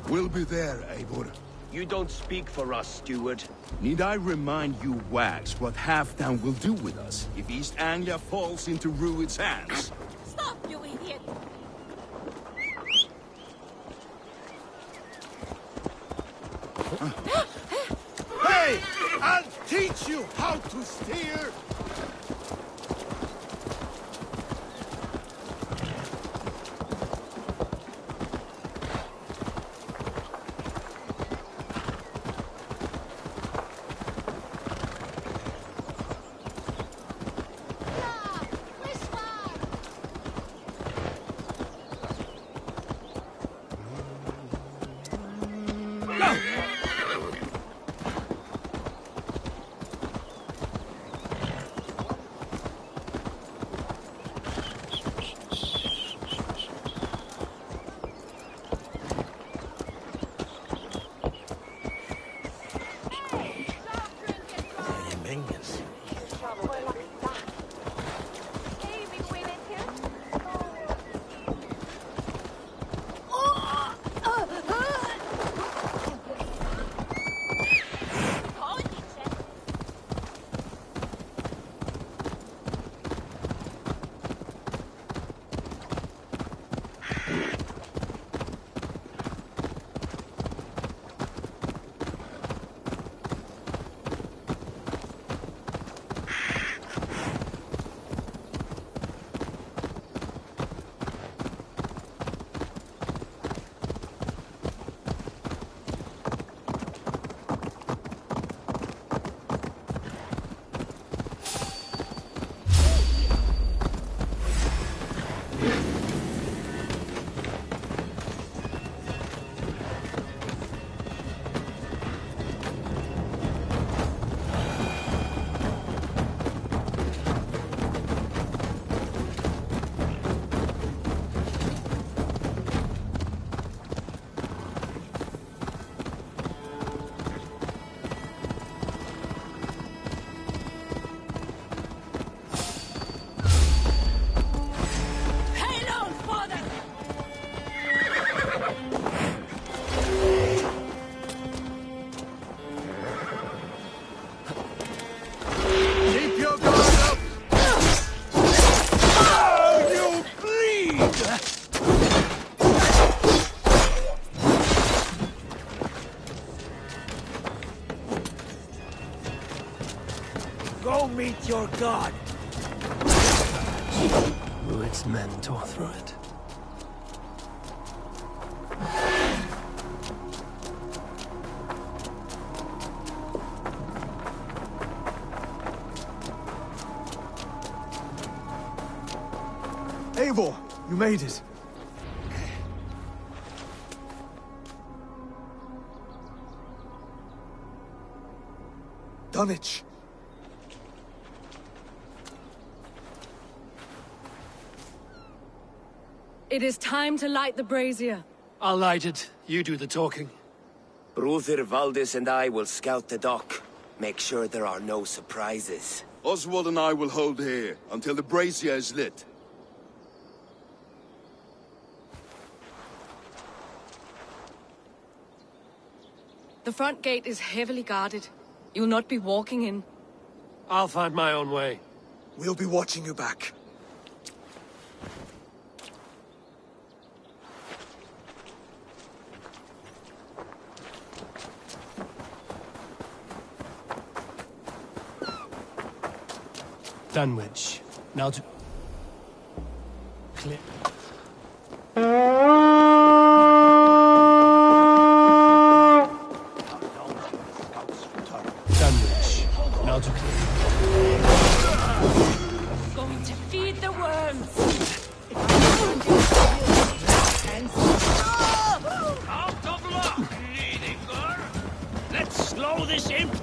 [SPEAKER 3] We'll be there, Eivor.
[SPEAKER 10] You don't speak for us, steward.
[SPEAKER 17] Need I remind you wags what Halfdan will do with us if East Anglia falls into Rued's hands?
[SPEAKER 13] Stop, you idiot!
[SPEAKER 3] Hey! I'll teach you how to steer!
[SPEAKER 2] Go meet your god! Rued's men tore through it.
[SPEAKER 14] Eivor, you made it. Dunwich.
[SPEAKER 5] It is time to light the brazier.
[SPEAKER 2] I'll light it. You do the talking.
[SPEAKER 10] Brother Valdis and I will scout the dock. Make sure there are no surprises.
[SPEAKER 3] Oswald and I will hold here until the brazier is lit.
[SPEAKER 5] The front gate is heavily guarded. You'll not be walking in.
[SPEAKER 2] I'll find my own way.
[SPEAKER 14] We'll be watching you back.
[SPEAKER 2] Dunwich. Now to... Clear. Dunwich. Now to clear.
[SPEAKER 13] Going to feed the worms!
[SPEAKER 18] Out of luck, bleeding girl! Let's slow this imp!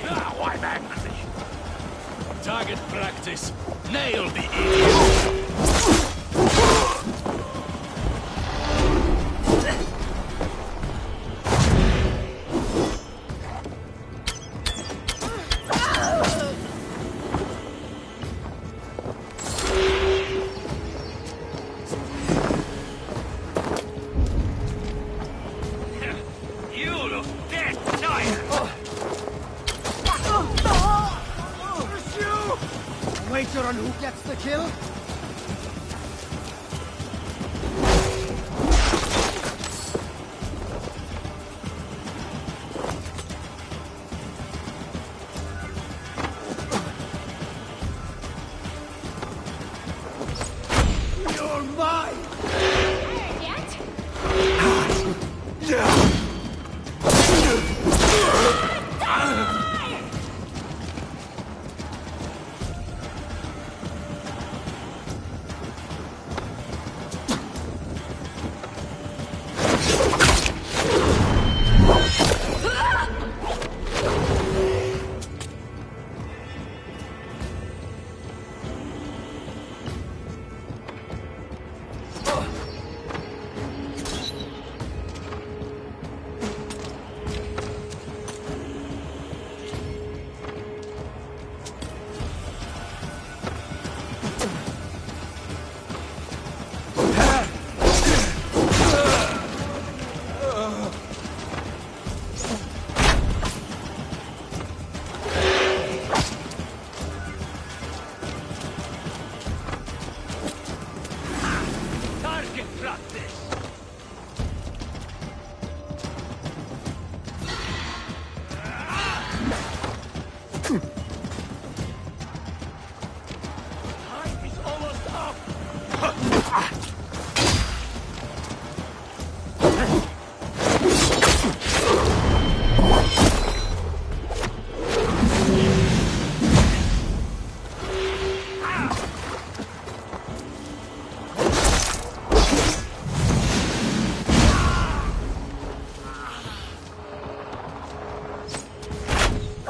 [SPEAKER 18] Now I'm angry! Target practice. Nail the idiot!
[SPEAKER 3] You're mine!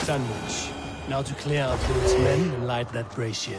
[SPEAKER 2] Sandwich. Now to clear out Louis' men and light that brazier.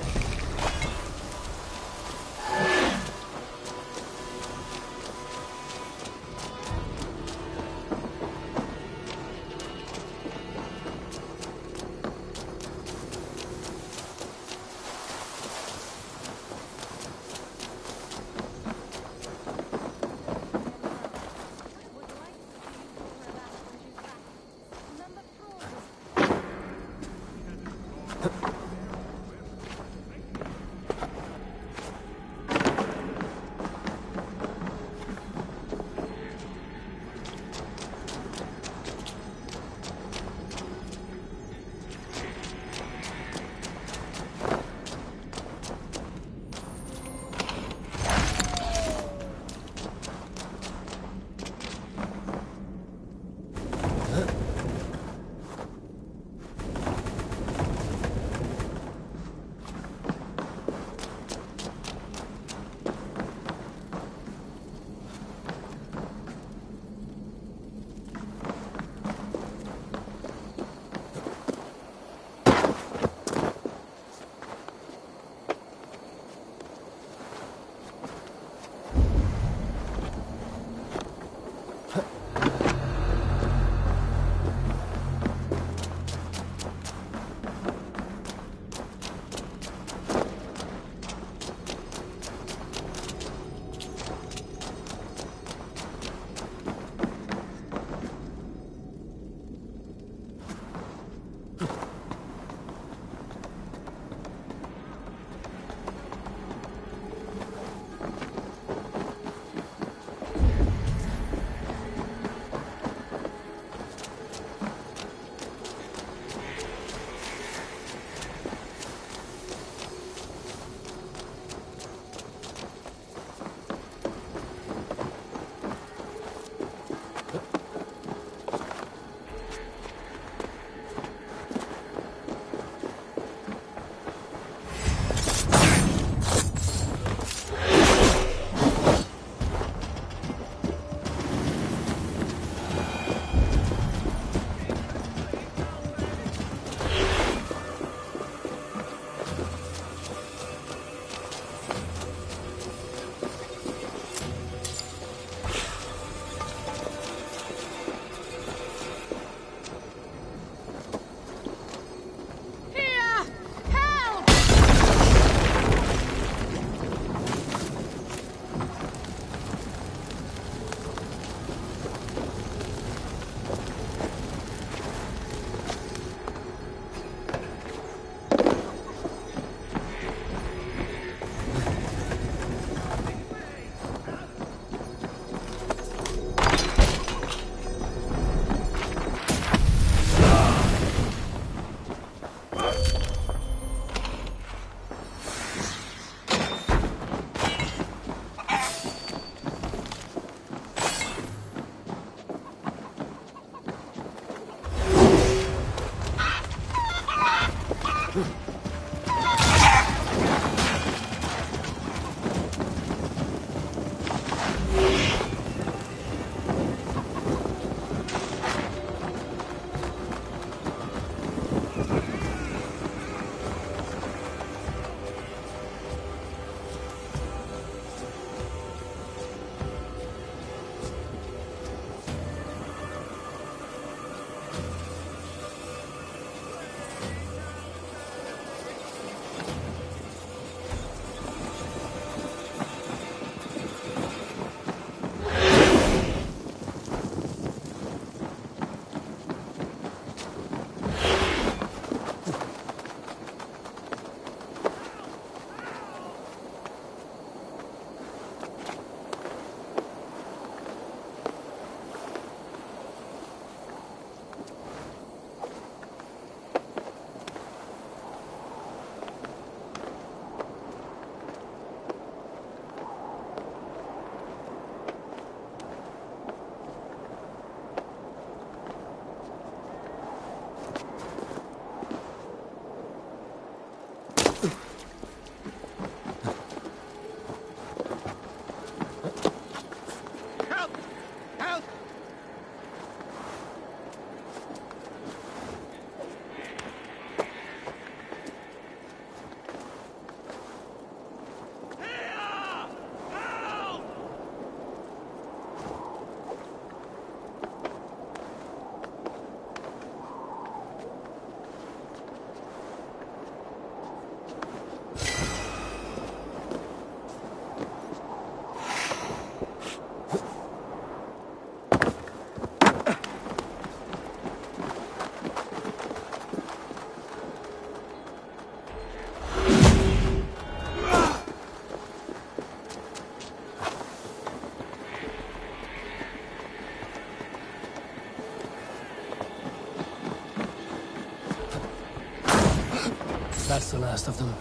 [SPEAKER 2] That's the last of them.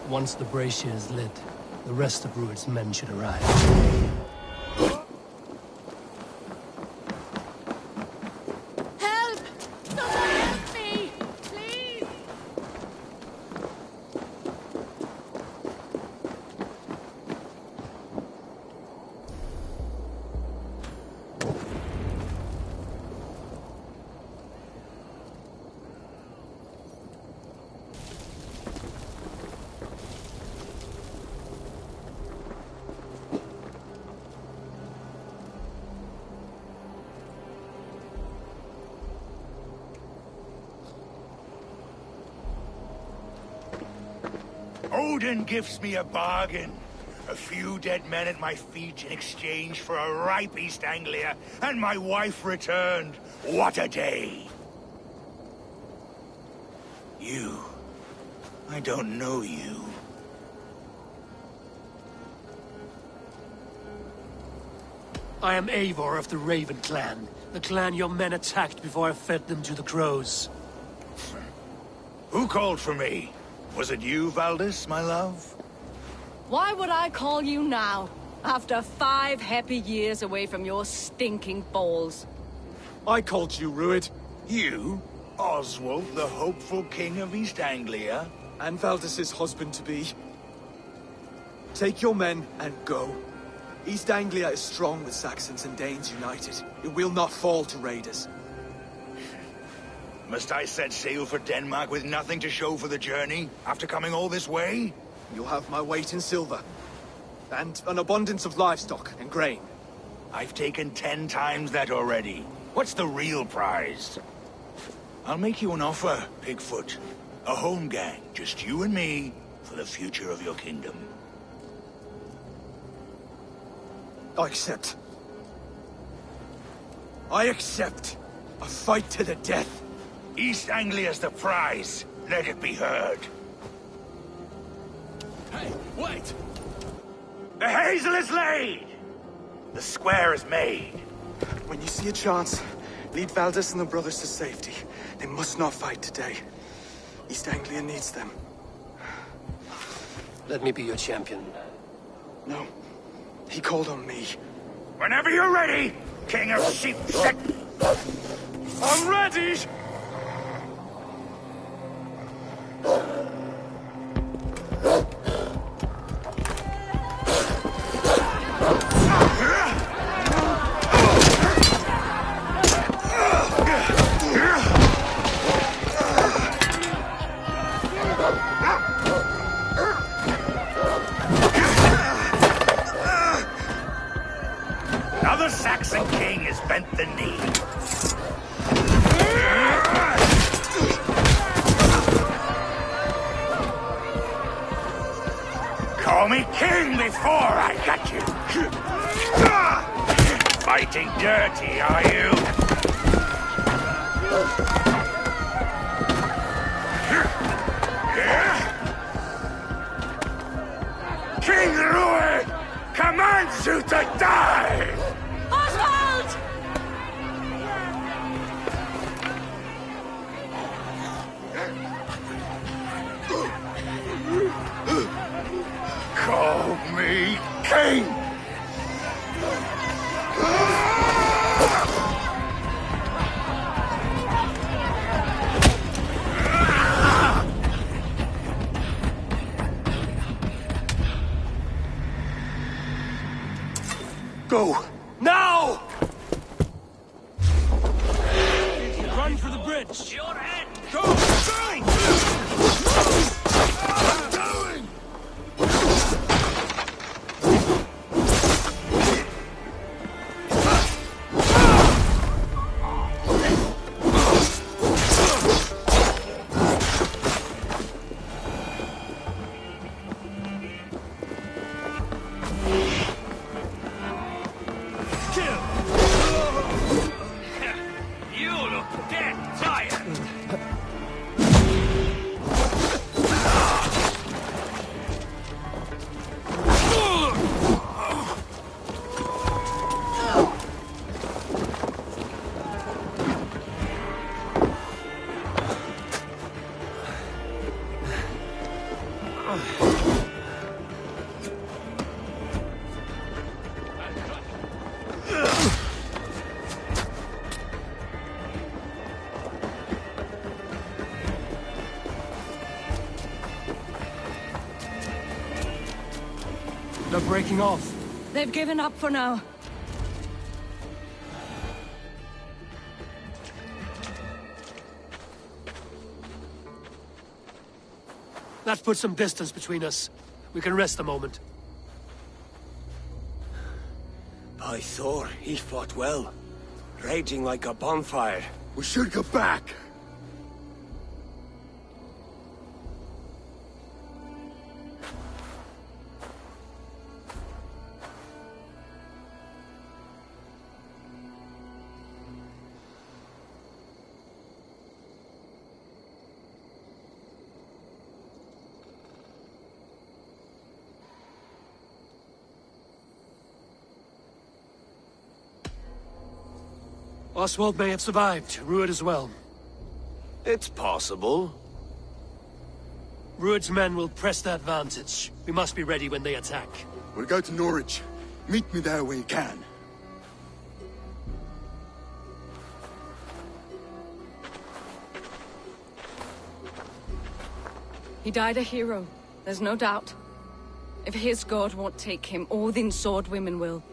[SPEAKER 2] Once the brazier is lit, the rest of Rued's men should arrive.
[SPEAKER 13] Help! Someone help me! Please!
[SPEAKER 19] Odin gives me a bargain. A few dead men at my feet in exchange for a ripe East Anglia, and my wife returned. What a day! You. I don't know you.
[SPEAKER 2] I am Eivor of the Raven clan. The clan your men attacked before I fed them to the crows.
[SPEAKER 19] Who called for me? Was it you, Valdis, my love?
[SPEAKER 5] Why would I call you now, after 5 happy years away from your stinking balls?
[SPEAKER 14] I called you, Rued.
[SPEAKER 19] You? Oswald, the hopeful king of East Anglia?
[SPEAKER 14] And Valdis's husband-to-be. Take your men and go. East Anglia is strong with Saxons and Danes united. It will not fall to raiders.
[SPEAKER 19] Must I set sail for Denmark with nothing to show for the journey, after coming all this way?
[SPEAKER 14] You'll have my weight in silver. And an abundance of livestock and grain.
[SPEAKER 19] I've taken 10 times that already. What's the real prize? I'll make you an offer, Pigfoot. A home gang, just you and me, for the future of your kingdom.
[SPEAKER 14] I accept. I accept. A fight to the death.
[SPEAKER 19] East Anglia's the prize. Let it be heard.
[SPEAKER 18] Hey, wait!
[SPEAKER 19] The hazel is laid! The square is made.
[SPEAKER 14] When you see a chance, lead Valdis and the brothers to safety. They must not fight today. East Anglia needs them.
[SPEAKER 2] Let me be your champion.
[SPEAKER 14] No. He called on me.
[SPEAKER 19] Whenever you're ready, King of Sheep.
[SPEAKER 14] I'm ready!
[SPEAKER 19] Another Saxon king has bent the knee. Call me king before I got you. Fighting dirty, are you? King Rued commands you to die!
[SPEAKER 13] Oswald!
[SPEAKER 19] Call me king!
[SPEAKER 14] Go! Now!
[SPEAKER 2] Run for the bridge!
[SPEAKER 18] Your head!
[SPEAKER 14] Go! Go!
[SPEAKER 18] You look dead tired!
[SPEAKER 2] They're breaking off.
[SPEAKER 5] They've given up for now.
[SPEAKER 2] That puts some distance between us. We can rest a moment.
[SPEAKER 10] By Thor, he fought well. Raging like a bonfire.
[SPEAKER 3] We should go back.
[SPEAKER 2] Oswald may have survived, Rued as well.
[SPEAKER 10] It's possible.
[SPEAKER 2] Rued's men will press the advantage. We must be ready when they attack.
[SPEAKER 3] We'll go to Norwich. Meet me there when you can.
[SPEAKER 5] He died a hero, there's no doubt. If his god won't take him, Odin's sword women will.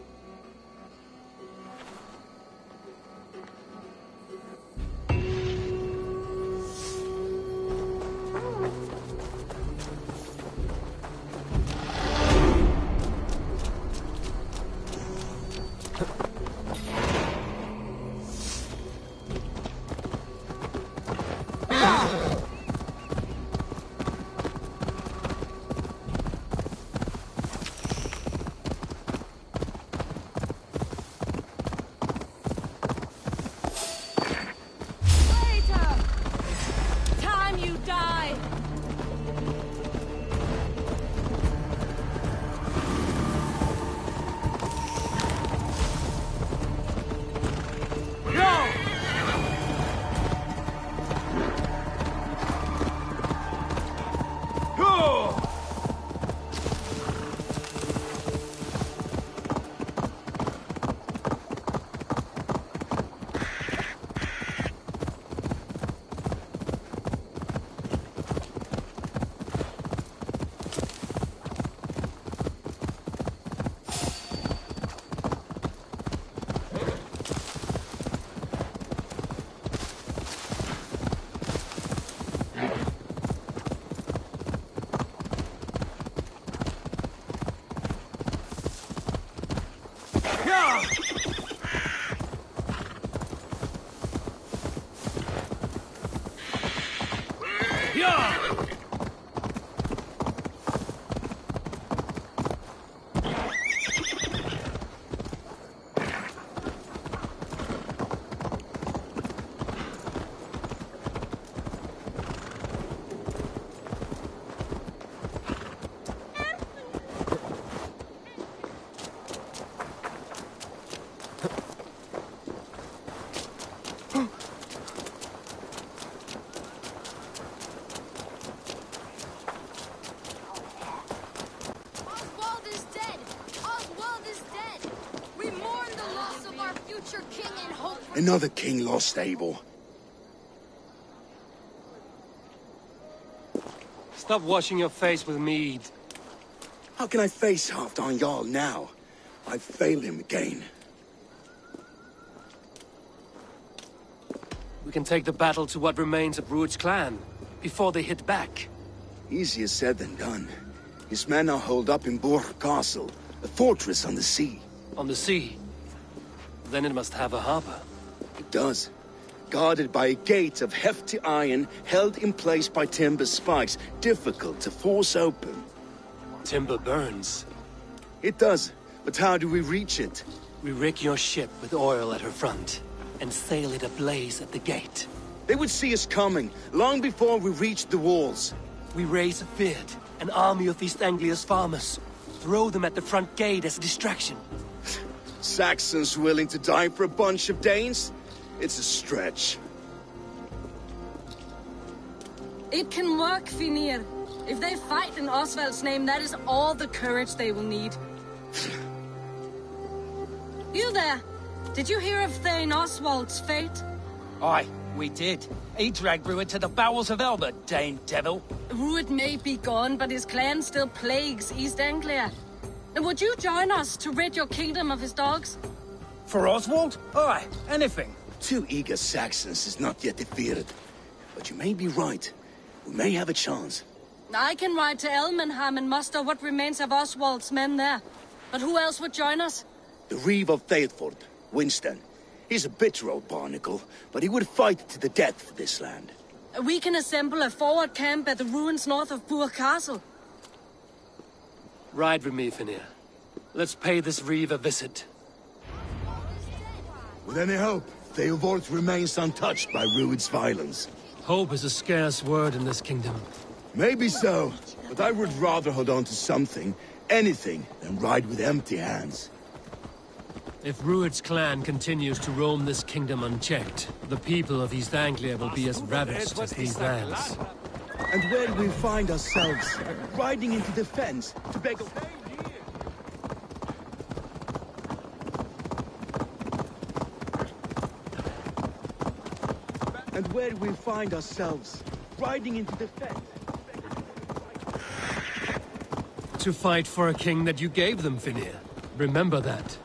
[SPEAKER 3] Another king lost, Abel.
[SPEAKER 2] Stop washing your face with mead.
[SPEAKER 3] How can I face Halfdan Jarl now? I've failed him again.
[SPEAKER 2] We can take the battle to what remains of Rued's clan, before they hit back.
[SPEAKER 3] Easier said than done. His men are holed up in Borg Castle, a fortress on the sea.
[SPEAKER 2] On the sea? Then it must have a harbor.
[SPEAKER 3] It does. Guarded by a gate of hefty iron, held in place by timber spikes, difficult to force open.
[SPEAKER 2] Timber burns.
[SPEAKER 3] It does, but how do we reach it?
[SPEAKER 2] We rig your ship with oil at her front, and sail it ablaze at the gate.
[SPEAKER 3] They would see us coming, long before we reached the walls.
[SPEAKER 2] We raise a beard, an army of East Anglia's farmers. Throw them at the front gate as a distraction.
[SPEAKER 3] Saxons willing to die for a bunch of Danes? It's a stretch.
[SPEAKER 5] It can work, Finir. If they fight in Oswald's name, that is all the courage they will need. You there! Did you hear of Thane Oswald's fate?
[SPEAKER 18] Aye, we did. He dragged Rued to the bowels of Elba, Dane devil.
[SPEAKER 5] Rued may be gone, but his clan still plagues East Anglia. Would you join us to rid your kingdom of his dogs?
[SPEAKER 19] For Oswald? Aye, anything.
[SPEAKER 3] 2 eager Saxons is not yet defeated. But you may be right. We may have a chance.
[SPEAKER 5] I can ride to Elmenham and muster what remains of Oswald's men there. But who else would join us?
[SPEAKER 3] The Reeve of Thetford, Winston. He's a bitter old barnacle, but he would fight to the death for this land.
[SPEAKER 5] We can assemble a forward camp at the ruins north of Bure Castle.
[SPEAKER 2] Ride with me, Finir. Let's pay this Reeve a visit.
[SPEAKER 3] With any hope, Theodort remains untouched by Rued's violence.
[SPEAKER 2] Hope is a scarce word in this kingdom.
[SPEAKER 3] Maybe so, but I would rather hold on to something, anything, than ride with empty hands.
[SPEAKER 2] If Rued's clan continues to roam this kingdom unchecked, the people of East Anglia will be as ravaged as these lands.
[SPEAKER 3] And where do we find ourselves? Riding into defense to beg a... And where do we find ourselves? Riding into defense.
[SPEAKER 2] To fight for a king that you gave them, Finir. Remember that.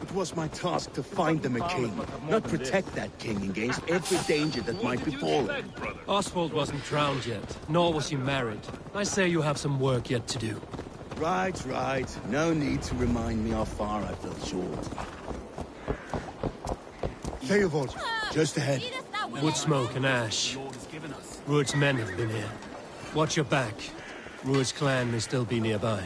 [SPEAKER 3] It was my task to find them a king, not protect that king against every danger that might befall him.
[SPEAKER 2] Oswald wasn't drowned yet, nor was he married. I say you have some work yet to do.
[SPEAKER 3] Right, right. No need to remind me how far I fell short. Theodort, just ahead.
[SPEAKER 2] Wood smoke and ash. Rued's men have been here. Watch your back. Rued's clan may still be nearby.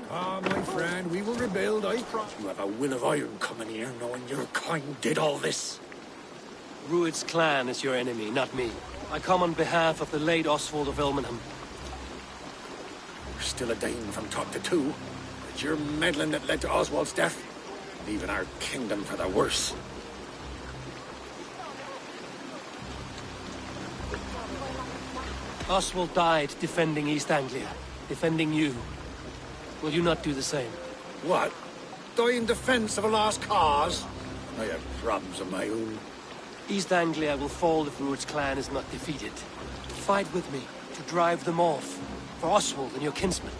[SPEAKER 19] Ah, my friend, we will rebuild, I promise. You have a will of iron coming here, knowing your kind did all this.
[SPEAKER 2] Rued's clan is your enemy, not me. I come on behalf of the late Oswald of Elmenham.
[SPEAKER 19] You're still a Dane from top to two. It's your meddling that led to Oswald's death, leaving our kingdom for the worse.
[SPEAKER 2] Oswald died defending East Anglia, defending you. Will you not do the same?
[SPEAKER 19] What? Die in defense of a lost cause? I have problems of my own.
[SPEAKER 2] East Anglia will fall if Rued's clan is not defeated. Fight with me to drive them off, for Oswald and your kinsmen.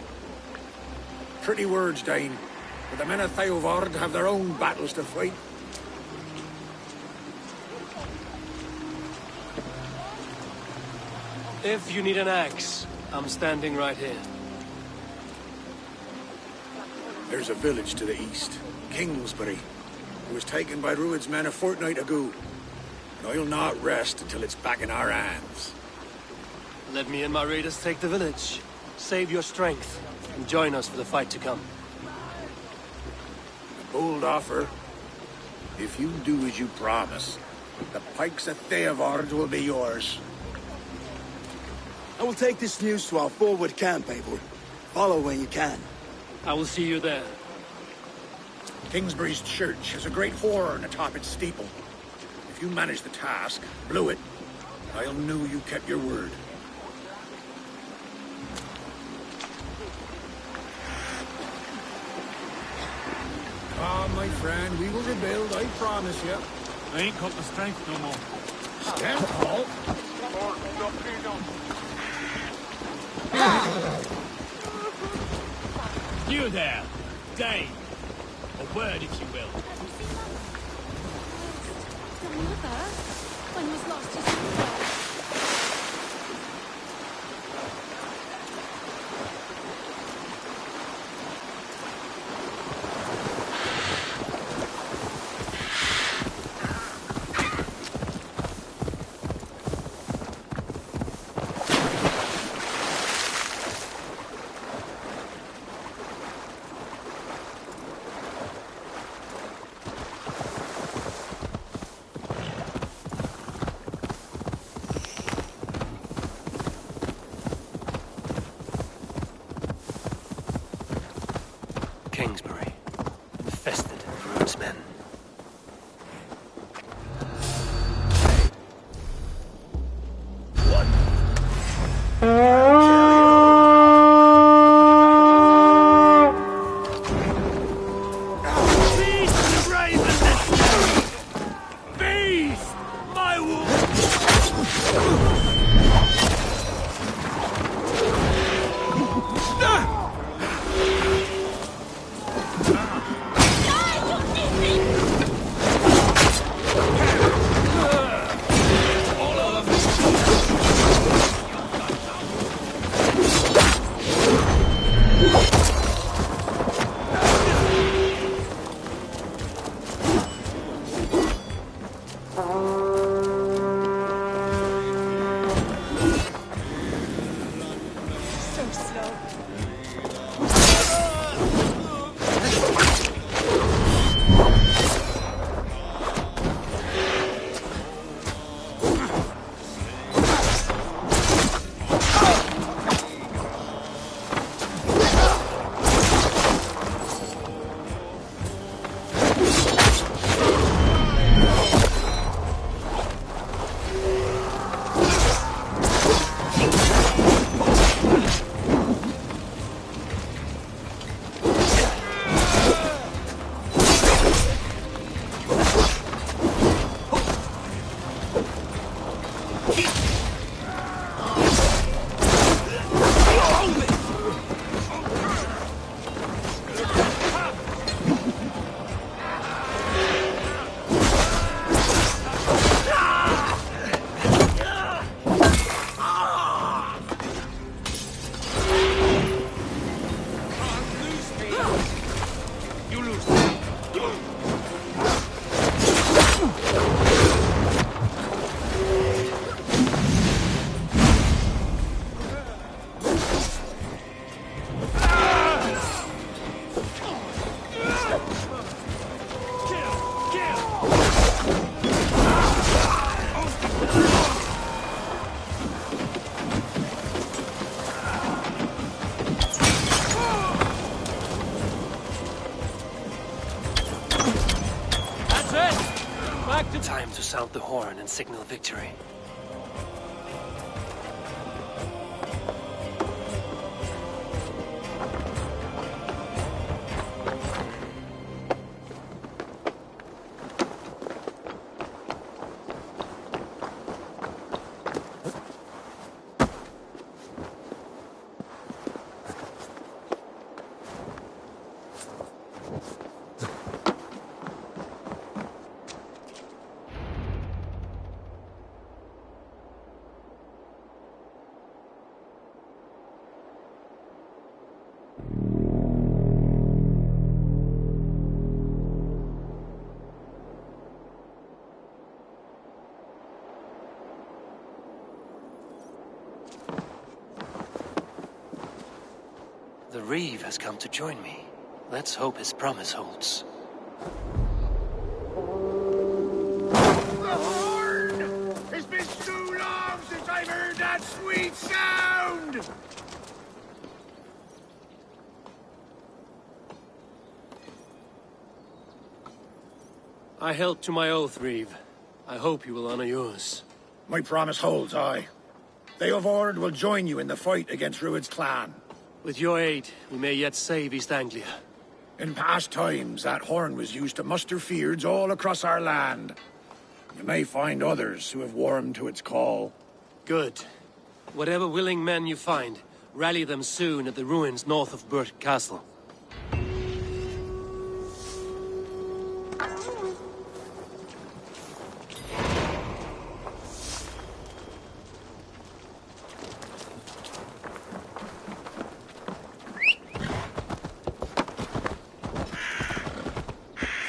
[SPEAKER 19] Pretty words, Dane. But the men of Theodord have their own battles to fight.
[SPEAKER 2] If you need an axe, I'm standing right here.
[SPEAKER 19] There's a village to the east, Kingsbury. It was taken by Rued's men a fortnight ago. And I'll not rest until it's back in our hands.
[SPEAKER 2] Let me and my raiders take the village. Save your strength, and join us for the fight to come.
[SPEAKER 19] A bold offer. If you do as you promise, the pikes of Theodord will be yours.
[SPEAKER 3] I will take this news to our forward camp, Eivor. Follow when you can.
[SPEAKER 2] I will see you there.
[SPEAKER 19] Kingsbury's church has a great horn atop its steeple. If you manage the task, blew it, I'll know you kept your word. Ah, my friend, we will rebuild, I promise you.
[SPEAKER 8] I ain't got the strength no more.
[SPEAKER 19] Stand tall.
[SPEAKER 18] You there, Dane. A word, if you will.
[SPEAKER 13] Your mother, when was lost his sister.
[SPEAKER 2] Kingsbury, infested of Rued's men.
[SPEAKER 18] Ah!
[SPEAKER 2] sound the horn and signal victory. The Reeve has come to join me. Let's hope his promise holds.
[SPEAKER 19] The horn! It's been too long since I've heard that sweet sound!
[SPEAKER 2] I held to my oath, Reeve. I hope you will honor yours.
[SPEAKER 19] My promise holds, aye. Theodord will join you in the fight against Rued's clan.
[SPEAKER 2] With your aid, we may yet save East Anglia.
[SPEAKER 19] In past times, that horn was used to muster fyrds all across our land. You may find others who have warmed to its call.
[SPEAKER 2] Good. Whatever willing men you find, rally them soon at the ruins north of Burt Castle.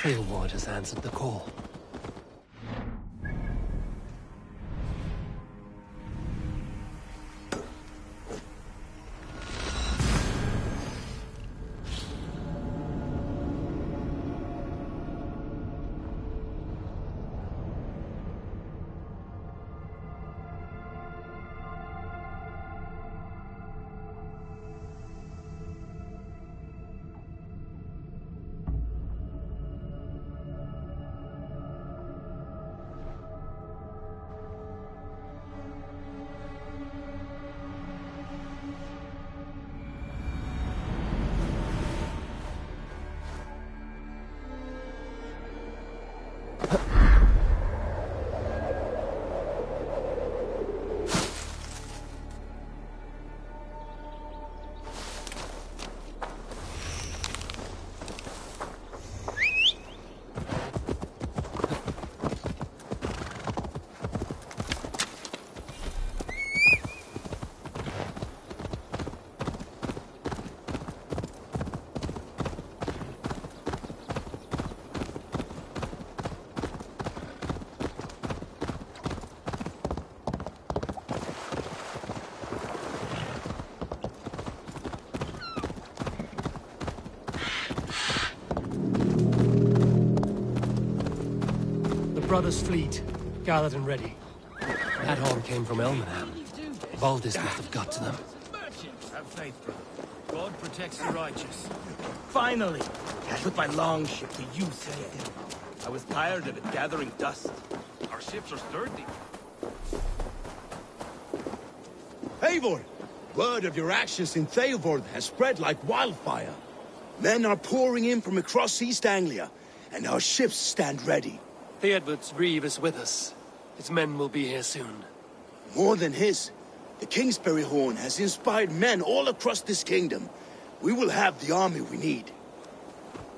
[SPEAKER 2] Theodord has answered the call. Brothers' fleet, gathered and ready. That horn came from Elmenham. Valdis must have got to them.
[SPEAKER 18] Have faith, brother. God protects the righteous. Finally, I put my longship to use again. I was tired of it gathering dust. Our ships are sturdy.
[SPEAKER 17] Eivor! Word of your actions in Theodord has spread like wildfire. Men are pouring in from across East Anglia, and our ships stand ready.
[SPEAKER 2] Theodord's Reeve is with us. His men will be here soon.
[SPEAKER 17] More than his. The Kingsbury Horn has inspired men all across this kingdom. We will have the army we need.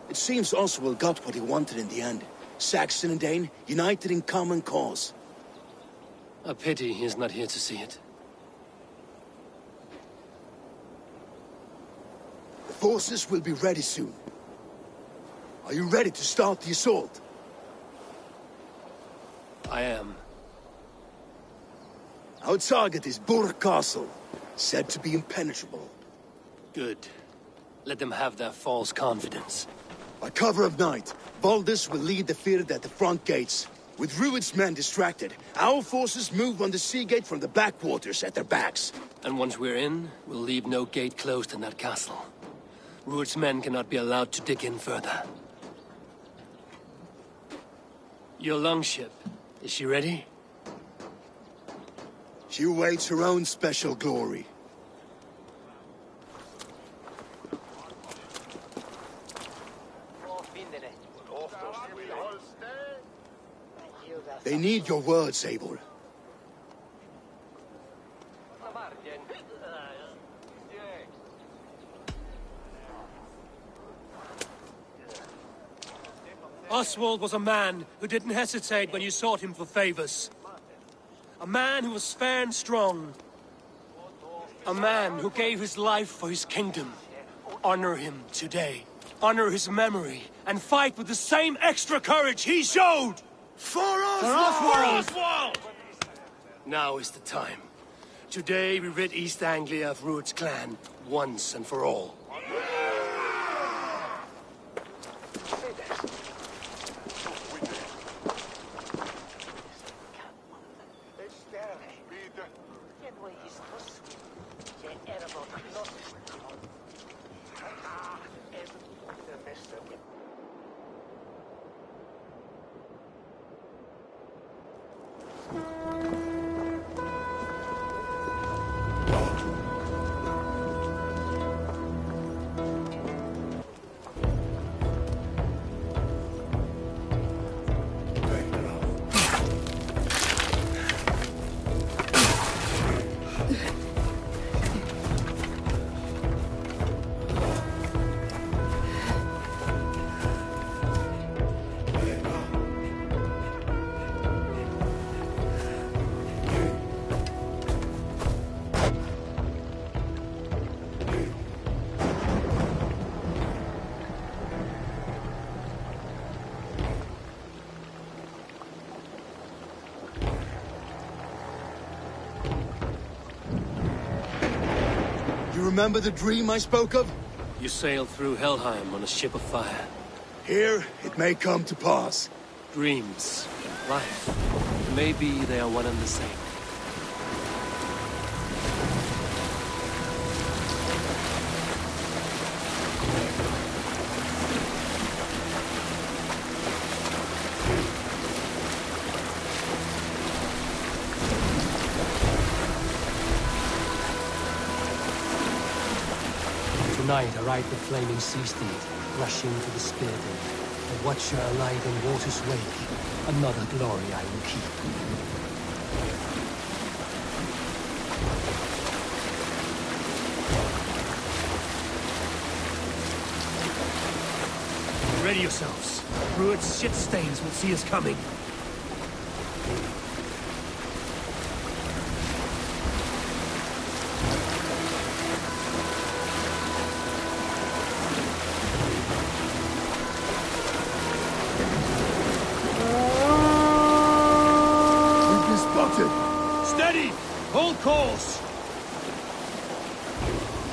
[SPEAKER 17] It seems Oswald got what he wanted in the end. Saxon and Dane, united in common cause.
[SPEAKER 2] A pity he is not here to see it.
[SPEAKER 17] The forces will be ready soon. Are you ready to start the assault?
[SPEAKER 2] I am.
[SPEAKER 17] Our target is Burt Castle, said to be impenetrable.
[SPEAKER 2] Good. Let them have their false confidence.
[SPEAKER 17] By cover of night, Valdis will lead the Fyrd at the front gates. With Rued's men distracted, our forces move on the sea gate from the backwaters at their backs.
[SPEAKER 2] And once we're in, we'll leave no gate closed in that castle. Rued's men cannot be allowed to dig in further. Your longship, Is she ready?
[SPEAKER 17] She awaits her own special glory. They need your words, Eivor.
[SPEAKER 2] Oswald was a man who didn't hesitate when you sought him for favors. A man who was fair and strong. A man who gave his life for his kingdom. Honor him today. Honor his memory. And fight with the same extra courage he showed!
[SPEAKER 17] For Oswald!
[SPEAKER 2] Now is the time. Today we rid East Anglia of Rued's clan, once and for all.
[SPEAKER 17] Remember the dream I spoke of?
[SPEAKER 2] You sailed through Helheim on a ship of fire.
[SPEAKER 17] Here, it may come to pass.
[SPEAKER 2] Dreams, life. Maybe they are one and the same. Tonight I ride the flaming sea steed, rushing to the spear den. A watcher alive in water's wake. Another glory I will keep. Ready yourselves. Rued's shit stains will see us coming. Hold course!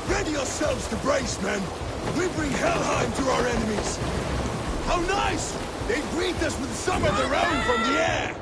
[SPEAKER 17] Ready yourselves to brace, men! We bring Helheim to our enemies! How nice! They greet us with some of their own from the air!